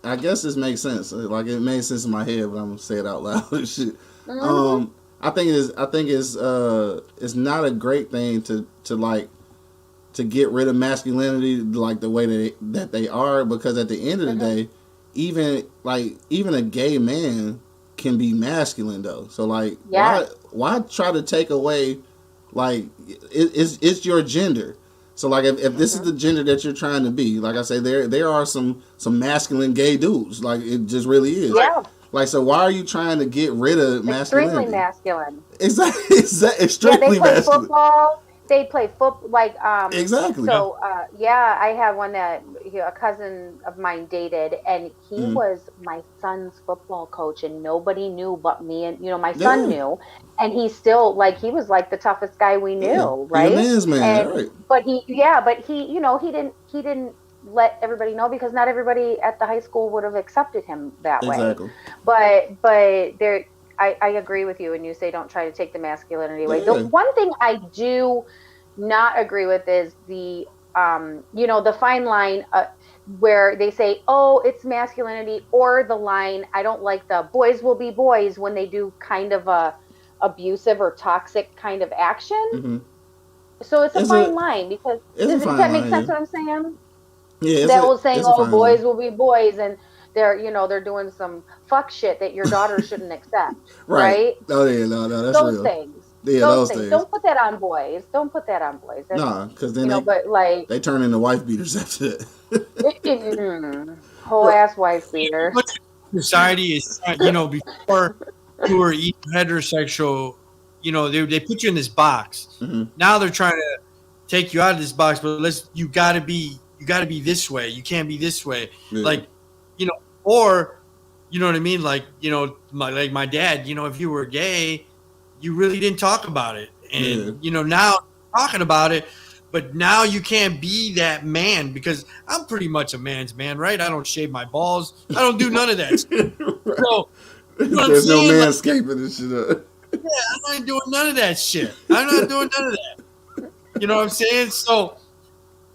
I guess this makes sense. Like it made sense in my head, but I'm gonna say it out loud and shit. I think it's not a great thing to get rid of masculinity like the way that they are, because at the end of the day, even a gay man can be masculine though. So like why try to take away like it's your gender. So like if this is the gender that you're trying to be, like I say, there are some masculine gay dudes. Like it just really is. Yeah. Like, so why are you trying to get rid of masculinity? Extremely masculine. Exactly. Extremely they play masculine. football. They play football. Exactly. So I have one that a cousin of mine dated, and he was my son's football coach, and nobody knew but me, and my son knew, and he still he was like the toughest guy we knew, right? He a man's man, and, right? But he he didn't let everybody know, because not everybody at the high school would have accepted him that way. But there, I agree with you when you say don't try to take the masculinity away. The one thing I do not agree with is the the fine line where they say, oh, it's masculinity, or the line, I don't like the boys will be boys, when they do kind of a abusive or toxic kind of action. So it's a fine line, because does that make sense what I'm saying? Yeah, that was saying, oh, boys will be boys, and they're doing some fuck shit that your daughter shouldn't accept. Right? Oh yeah, no, that's those real. things. Yeah, those things. Don't put that on boys. Nah, because then they turn into wife beaters after that. Whole ass wife beater. Society is, before you were heterosexual, they put you in this box. Now they're trying to take you out of this box, but you gotta be this way. You can't be this way. Yeah. Or you know what I mean? Like my dad, if you were gay, you really didn't talk about it. And now talking about it, but now you can't be that man, because I'm pretty much a man's man, right? I don't shave my balls. I don't do none of that. Right. So there's no manscaping this shit up. Yeah, I'm not doing none of that shit. I'm not doing none of that. You know what I'm saying? So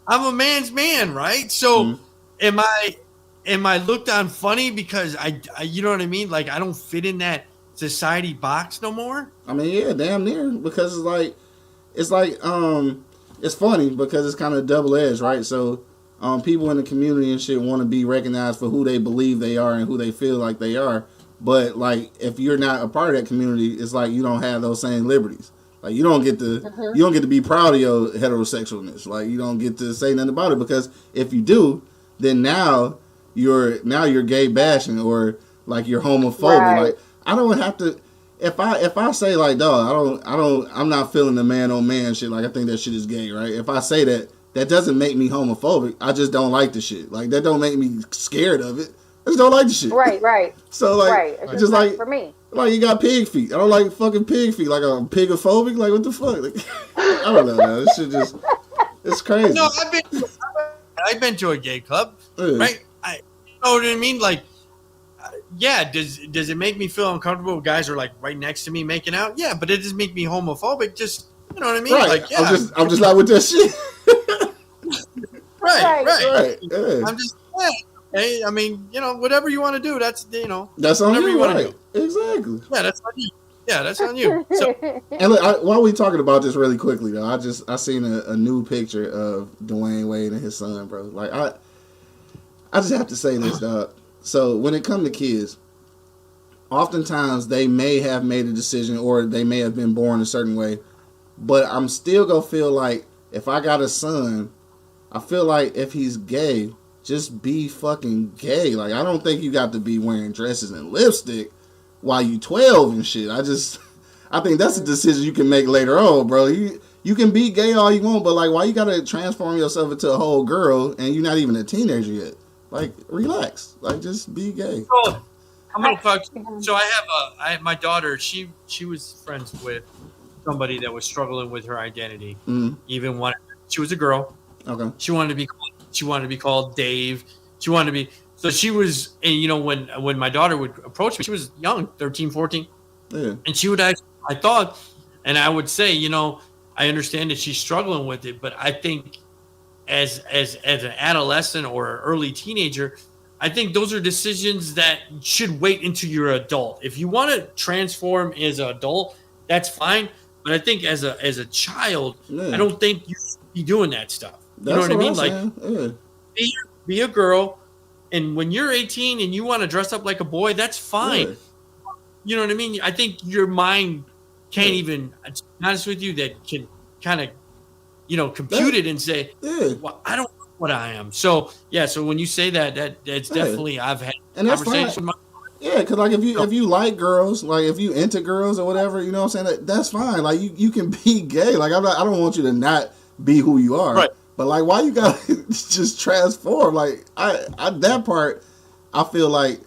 I'm a man's man, right? So am I looked on funny because I you know what I mean? Like, I don't fit in that society box no more? I mean, yeah, damn near, because it's funny because it's kind of double-edged, right? So people in the community and shit want to be recognized for who they believe they are and who they feel like they are. But if you're not a part of that community, it's like you don't have those same liberties. Like, you don't get to be proud of your heterosexualness. Like, you don't get to say nothing about it, because if you do, then now you're gay bashing, or like you're homophobic. Right. Like, I don't have to. If I say like, dog, I'm not feeling the man on man shit. Like, I think that shit is gay, right? If I say that doesn't make me homophobic. I just don't like the shit. Like, that don't make me scared of it. I just don't like the shit. Right. So it's just like for me. Like, you got pig feet. I don't like fucking pig feet. Like, I'm pigophobic. Like, what the fuck? Like, I don't know. Man. This shit just, it's crazy. No, I've been to a gay club, right? You know what I mean? Like, yeah. Does it make me feel uncomfortable if guys are like right next to me making out? Yeah, but it doesn't make me homophobic. Just, you know what I mean? Right. Like, yeah. I'm just not with that shit. Right. Yeah. I'm just. Yeah. Hey, I mean, whatever you want to do, that's that's on whatever you, want right? to do. Exactly. Yeah, that's on you. Yeah, that's on you. So, and look, while we talking about this really quickly though, I seen a new picture of Dwayne Wade and his son, bro. Like, I just have to say this, dog. So when it comes to kids, oftentimes they may have made a decision, or they may have been born a certain way, but I'm still gonna feel like if I got a son, I feel like if he's gay, just be fucking gay. Like, I don't think you got to be wearing dresses and lipstick while you 12 and shit. I think that's a decision you can make later on, bro. You can be gay all you want, but like, why you gotta transform yourself into a whole girl and you're not even a teenager yet? Like, relax. Like, just be gay. So, I'm gonna fuck. So I have my daughter. She was friends with somebody that was struggling with her identity. Even when she was a girl. Okay. She wanted to be called Dave. She wanted to be. So she was, and when my daughter would approach me, she was young, 13, 14. Yeah. And she would ask, I thought, and I would say, I understand that she's struggling with it, but I think as an adolescent or early teenager, I think those are decisions that should wait until you're an adult. If you want to transform as an adult, that's fine. But I think as a child, I don't think you should be doing that stuff. You know what I mean? Like, be a girl, and when you're 18 and you want to dress up like a boy, that's fine. Yeah. You know what I mean? I think your mind can't even, to be honest with you, that can kind of, compute it and say, well, I don't know what I am. So, yeah, so when you say that's definitely, I've had conversations with my. Yeah, Yeah, because like if you like girls, like if you into girls or whatever, you know what I'm saying, that's fine. Like you can be gay. Like I don't want you to not be who you are. Right. But like, why you gotta just transform? Like I that part, I feel like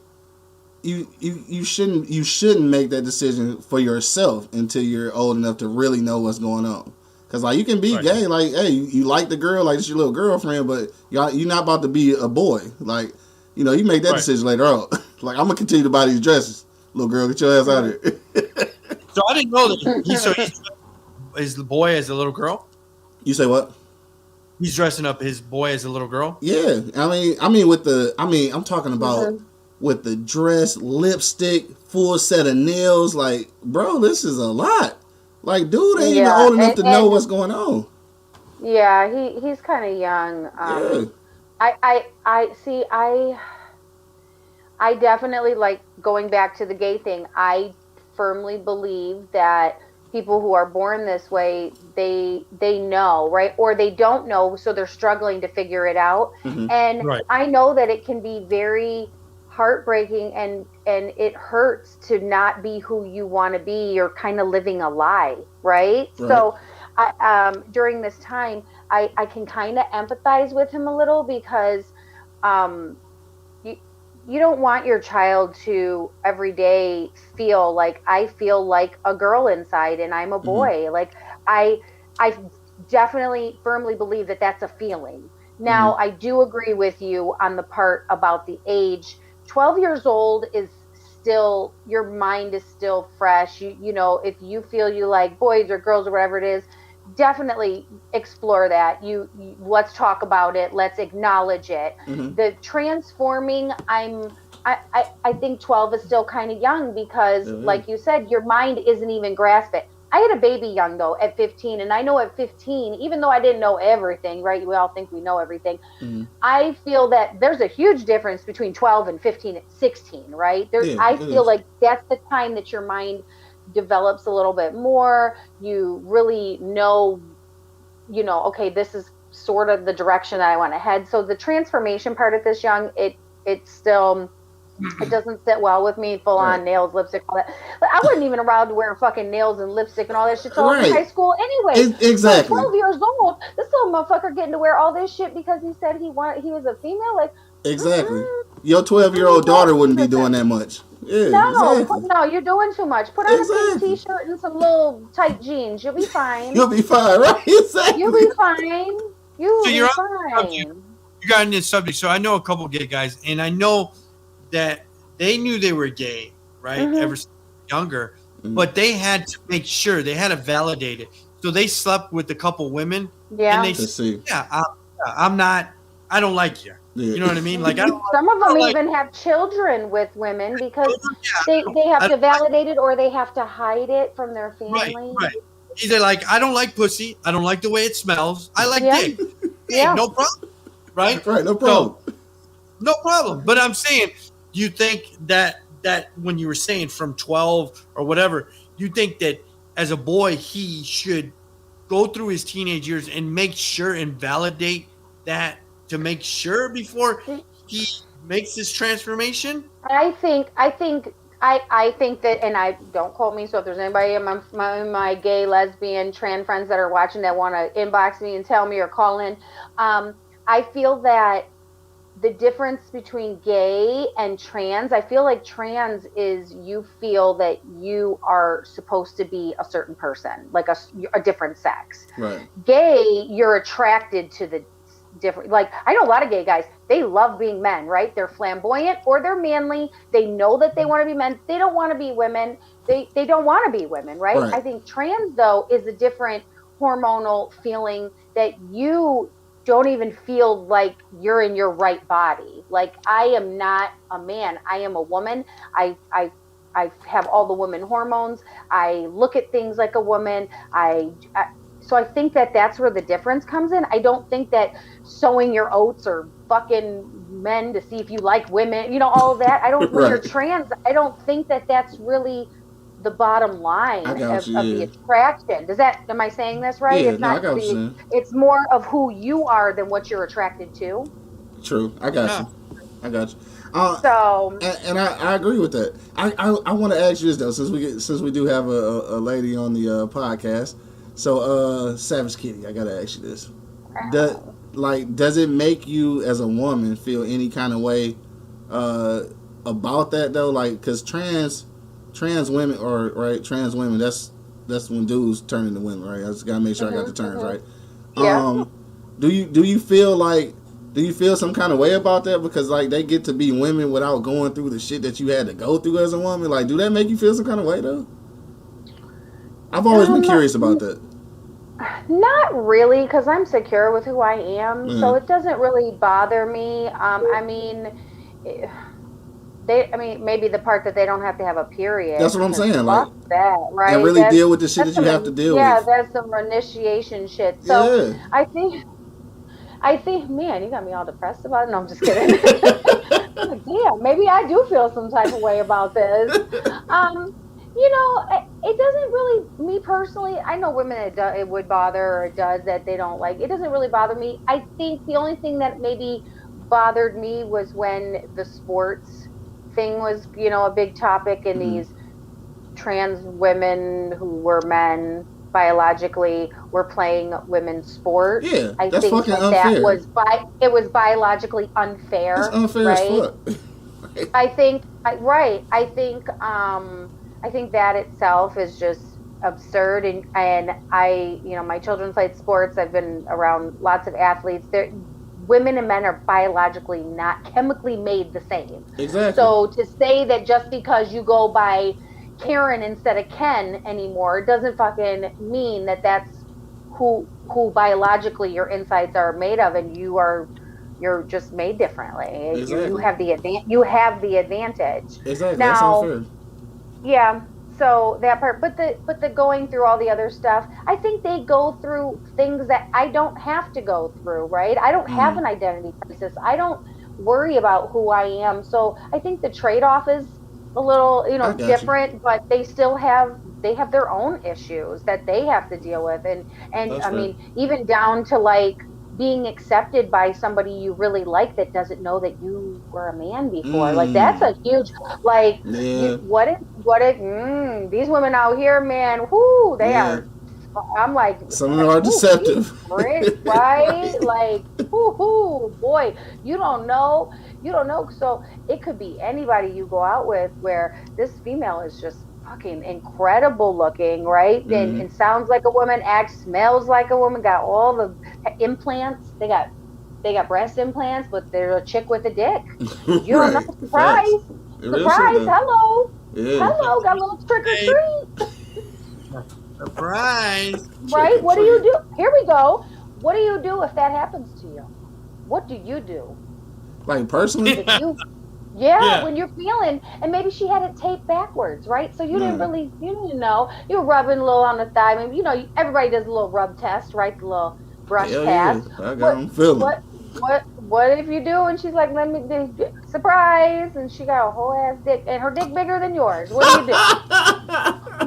you shouldn't make that decision for yourself until you're old enough to really know what's going on. Cause like you can be gay, like hey, you like the girl, like it's your little girlfriend, but you're not about to be a boy. Like you know, you make that decision later on. Like I'm gonna continue to buy these dresses, little girl, get your ass out of here. So I didn't know that is the boy as a little girl. You say what? He's dressing up his boy as a little girl. Yeah, I'm talking about with the dress, lipstick, full set of nails. Like, bro, this is a lot. Like, dude ain't even old enough to know what's going on. Yeah, he's kind of young. I definitely, like, going back to the gay thing, I firmly believe that people who are born this way, they know, right? Or they don't know, so they're struggling to figure it out. Mm-hmm. And I know that it can be very heartbreaking and it hurts to not be who you want to be. You're kind of living a lie, right? So during this time, I can kind of empathize with him a little because you don't want your child to every day feel like I feel like a girl inside and I'm a boy. Mm-hmm. Like I definitely firmly believe that that's a feeling. Now, I do agree with you on the part about the age. 12 years old is still, your mind is still fresh. You know, if you feel you like boys or girls or whatever it is, definitely explore that. You let's talk about it. Let's acknowledge it. Mm-hmm. The transforming, I think 12 is still kind of young because, like you said, your mind isn't even grasp it. I had a baby young though at 15, and I know at 15, even though I didn't know everything, right? We all think we know everything. Mm-hmm. I feel that there's a huge difference between 12 and 15 and 16, right? I feel like that's the time that your mind develops a little bit more. You really know, okay, this is sort of the direction that I want to head. So the transformation part of this young, it's still, it doesn't sit well with me, full on nails, lipstick, all that. But I wasn't even allowed to wear fucking nails and lipstick and all that shit till I was in high school anyway. Exactly. So 12 years old, this little motherfucker getting to wear all this shit because he said he was a female. Like, exactly. Your 12-year-old daughter wouldn't be doing that much. Yeah, no, you're doing too much. Put on a pink t-shirt and some little tight jeans. You'll be fine. You'll be fine, right? Exactly. You'll be fine. You'll be fine. You got in this subject. So I know a couple gay guys, and I know that they knew they were gay, right? Mm-hmm. Ever since younger, but they had to make sure, they had to validate it. So they slept with a couple women, and they said, I'm not, I don't like you. Yeah. You know what I mean? Like some of them even have children with women because they have to validate it or they have to hide it from their family. Right. Either like, I don't like pussy, I don't like the way it smells, I like dick. Yeah, no problem. Right, no problem. So, no problem. But I'm saying, you think that when you were saying from 12 or whatever, you think that as a boy he should go through his teenage years and make sure and validate that to make sure before he makes this transformation? I think that, and I don't quote me, so if there's anybody in my gay, lesbian, trans friends that are watching that want to inbox me and tell me or call in, I feel that the difference between gay and trans, I feel like trans is you feel that you are supposed to be a certain person, like a different sex. Right. Gay, you're attracted to the different, like I know a lot of gay guys, they love being men, right? They're flamboyant or they're manly. They know that they want to be men. They don't want to be women. They don't want to be women, right? I think trans though is a different hormonal feeling that you don't even feel like you're in your right body. Like I am not a man. I am a woman. I have all the woman hormones. I look at things like a woman. So I think that that's where the difference comes in. I don't think that sowing your oats or fucking men to see if you like women, all of that. I don't, when you're trans, I don't think that that's really the bottom line of the attraction. Am I saying this right? Yeah, it's not it's more of who you are than what you're attracted to. True. I got you. And I agree with that. I want to ask you this though, since we do have a lady on the podcast. So Savage Kitty, I gotta ask you this: does it make you as a woman feel any kind of way about that though? Like, because trans women trans women, that's when dudes turn into women, right? I just gotta make sure I got the terms right. Yeah. Do you feel some kind of way about that because like they get to be women without going through the shit that you had to go through as a woman? Like, do that make you feel some kind of way though? I've always been curious about that. Not really, because I'm secure with who I am, so it doesn't really bother me. Maybe the part that they don't have to have a period. That's what I'm saying. Like that, right? And really deal with the shit that you have to deal with. Yeah, that's some initiation shit. So I think, man, you got me all depressed about it. No, I'm just kidding. Damn, maybe I do feel some type of way about this. It doesn't really, me personally, I know women it would bother, or it does, that they don't like. It doesn't really bother me. I think the only thing that maybe bothered me was when the sports thing was, a big topic, and these trans women who were men biologically were playing women's sport. Yeah, I that's think fucking unfair. It was biologically unfair. That's unfair as fuck. I think that itself is just absurd, and I my children played sports. I've been around lots of athletes. Women and men are biologically not chemically made the same. Exactly. So to say that just because you go by Karen instead of Ken anymore doesn't fucking mean that that's who biologically your insides are made of, and you're just made differently. Exactly. You have the advantage. Exactly. Now, that's unfair. Yeah. So that part, but the going through all the other stuff, I think they go through things that I don't have to go through, right? I don't have an identity crisis. I don't worry about who I am. So I think the trade-off is a little, different, but they still have their own issues that they have to deal with. And I mean, even down to like being accepted by somebody you really like that doesn't know that you were a man before. Like, that's a huge, like, what if these women out here, man, whoo, they are, I'm like, some of them are deceptive. Right? Like, whoo, boy, you don't know. So it could be anybody you go out with where this female is just fucking incredible looking, right? And sounds like a woman, smells like a woman, got all the implants. They got breast implants, but they're a chick with a dick. You don't know. Surprise. Hello. Yeah. Hello, got a little trick or treat. Surprise. Right? What do you do? Here we go. What do you do if that happens to you? What do you do? Like, personally? Yeah, when you're feeling, and maybe she had it taped backwards, right? So you didn't know. You were rubbing a little on the thigh. I mean, everybody does a little rub test, right? The little brush pass. Yeah. I got them feeling. What if you do? And she's like, let me do, surprise, and she got a whole ass dick, and her dick bigger than yours. What do you do?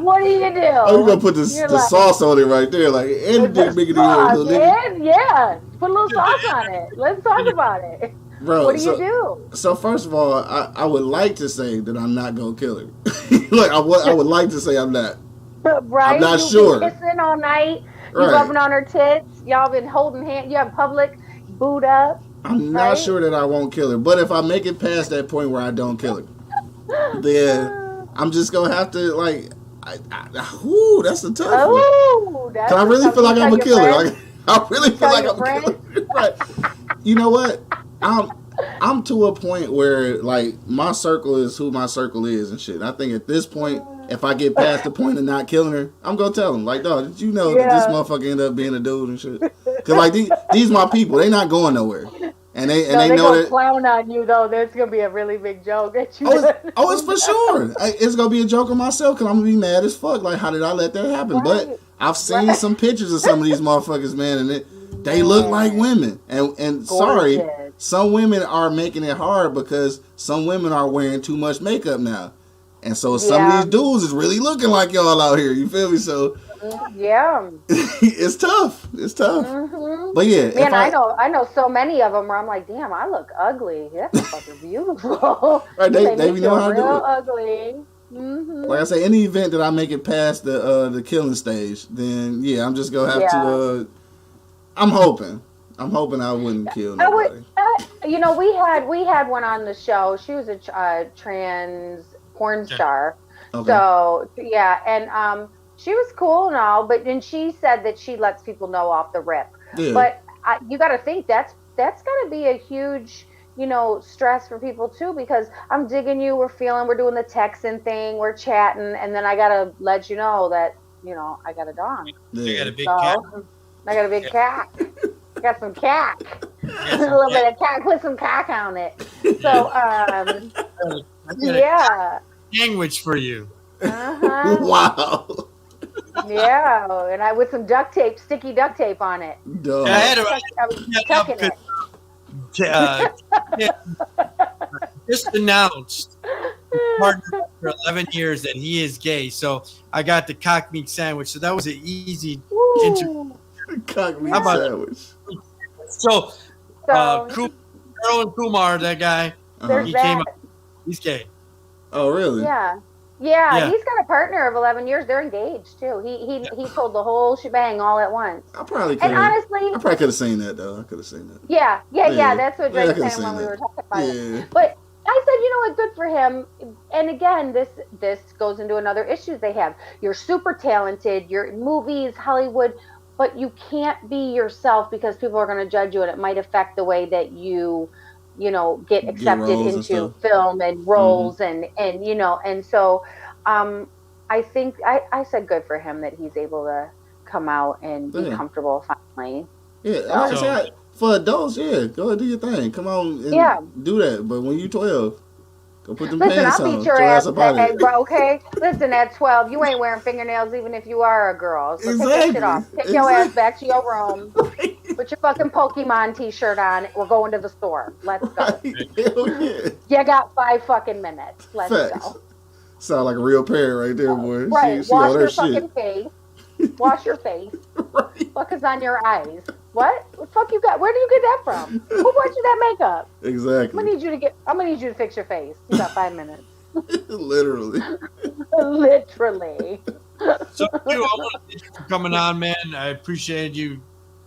What do you do? Oh, you gonna put the sauce on it right there, like, and the dick bigger than yours, little nigga. Yeah, put a little sauce on it. Let's talk about it. Bro, what do you do? So first of all, I would like to say that I'm not gonna kill her. Like, I would like to say I'm not. Right? I'm not sure. Been kissing all night. You rubbing on her tits. Y'all been holding hands. You have public boot up. I'm not sure that I won't kill her, but if I make it past that point where I don't kill her, then I'm just gonna have to like. That's a tough one. Cause I really feel like I'm a killer. Like, I really feel like I'm a killer. Right. You know what? I'm to a point where like my circle is who my circle is and shit. And I think at this point, if I get past the point of not killing her, I'm gonna tell them like, dog, did you know that this motherfucker ended up being a dude and shit? Cause like these my people, they not going nowhere, and they know that clown on you though. There's gonna be a really big joke at you. It's for sure. It's gonna be a joke on myself because I'm gonna be mad as fuck. Like, how did I let that happen? Right. But I've seen some pictures of some of these motherfuckers, man, and they look like women. And sorry, some women are making it hard because some women are wearing too much makeup now. And so some of these dudes is really looking like y'all out here. You feel me? So Yeah. It's tough. It's tough. Mm-hmm. But yeah, man, I know so many of them where I'm like, damn, I look ugly. That's fucking beautiful. Right, they be knowing how to do it. Ugly. Mm-hmm. Like I say, any event that I make it past the killing stage, then yeah, I'm just gonna have to. I'm hoping I wouldn't kill nobody. You know, we had one on the show. She was a trans porn star. Okay. So yeah, and she was cool and all, but then she said that she lets people know off the rip. Yeah. But you got to think that's got to be a huge, you know, stress for people too, because I'm digging you, we're doing the texting thing, we're chatting, and then I got to let you know that, you know, I got a dong. Yeah. You got a big cat. I got a big cat. I got some cat. A little bit of cat. Put some cack on it. So, yeah. Language for you. Uh-huh. Wow. Yeah, and I with some duct tape, sticky duct tape on it. Duh. I was tucking it. Just announced partner for 11 years that he is gay. So I got the cock meat sandwich. So that was an easy interview. Cock meat sandwich. So Carol and Kumar, that guy, he came up. He's gay. Oh, really? Yeah, he's got a partner of 11 years. They're engaged too. He told the whole shebang all at once. I probably could. And honestly, I probably could have seen that though. I could have seen that. Yeah. That's what Drake was saying when we were talking about it. But I said, you know what, good for him. And again, this goes into another issue they have. You're super talented. You're in movies, Hollywood, but you can't be yourself because people are going to judge you, and it might affect the way that you know, get accepted into film and roles and you know, and so I think I said good for him that he's able to come out and be comfortable finally. Yeah, like I said, for adults, go ahead, do your thing. Come on and do that. But when you're 12, go put them pants on. I'll beat your ass up out of bro, okay? Listen, at 12, you ain't wearing fingernails even if you are a girl. So take that shit off. Take your ass back to your room. Put your fucking Pokemon t-shirt on. We're going to the store. Let's go. You got 5 fucking minutes. Let's go. Sound like a real parent right there, boy. Right. Wash your fucking face. Wash your face. Fuck is on your eyes. What? What the fuck you got? Where do you get that from? Who bought you that makeup? Exactly. I'm gonna need you to fix your face. You got 5 minutes. Literally. Literally. So I want to thank you for coming on, man. I appreciated you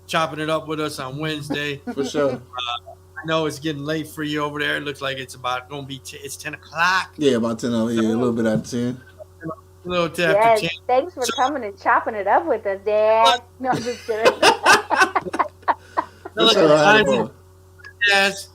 chopping it up with us on Wednesday. For sure. I know it's getting late for you over there. It looks like it's about going to be it's 10 o'clock. Yeah, about 10. A little bit after 10. A little tap after 10. Thanks for coming and chopping it up with us, Dad. No, I'm just kidding. Yes.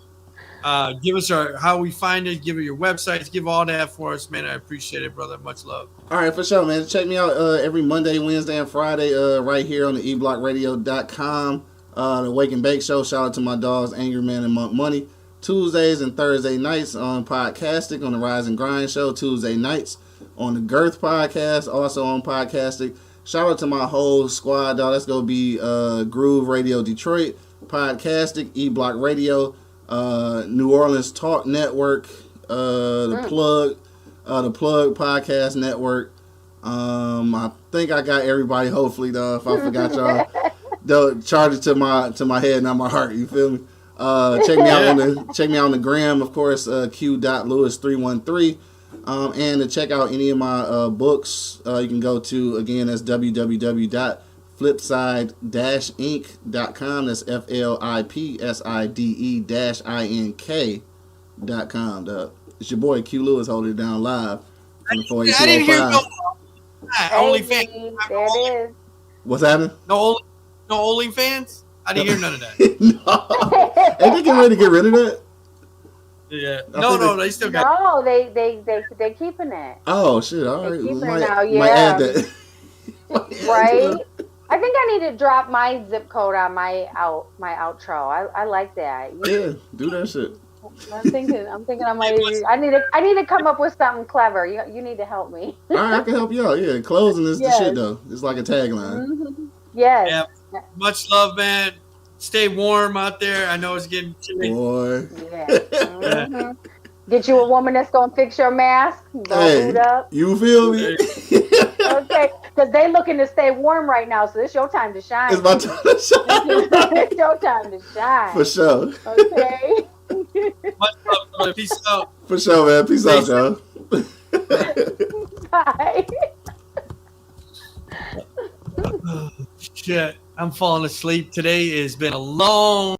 Give us how we find it. Give it your websites. Give all that for us, man. I appreciate it, brother. Much love. All right, for sure, man. Check me out every Monday, Wednesday, and Friday right here on the eblockradio.com. The Wake and Bake Show. Shout out to my dogs, Angry Man and Monk Money. Tuesdays and Thursday nights on Podcastic on the Rise and Grind Show. Tuesday nights on the Girth Podcast, also on Podcastic. Shout out to my whole squad, dog. Let's go be Groove Radio Detroit, Podcastic, E-Block Radio, New Orleans Talk Network, the Plug Podcast Network. I think I got everybody. Hopefully, though, if I forgot y'all, they'll charge it to my head, not my heart. You feel me? Check me out on the gram, of course. Q.Lewis313. And to check out any of my books, you can go to, again, that's www.flipside-ink.com. That's FLIPSIDE-INK.com. It's your boy Q Lewis holding it down live. I didn't hear no OnlyFans. There it is. What's happening? No OnlyFans? I didn't hear none of that. No. Ain't they getting ready to get rid of that? Yeah. No, they still got it. No, they're keeping it. Oh shit! All right, might add that. Right. I think I need to drop my zip code on my outro. I like that. Yeah, do that shit. I'm thinking I need to come up with something clever. You need to help me. All right, I can help you out. Yeah, closing is the shit though. It's like a tagline. Mm-hmm. Yes. Yeah. Much love, man. Stay warm out there. I know it's getting chilly. Boy. Yeah. Mm-hmm. Get you a woman that's gonna fix your mask. Boot up. You feel me? Okay, because they looking to stay warm right now, so it's your time to shine. It's my time to shine. It's your time to shine. For sure. Okay. Much love, brother. Peace out. For sure, man. Peace out, y'all. Bye. Shit, I'm falling asleep. Today has been a long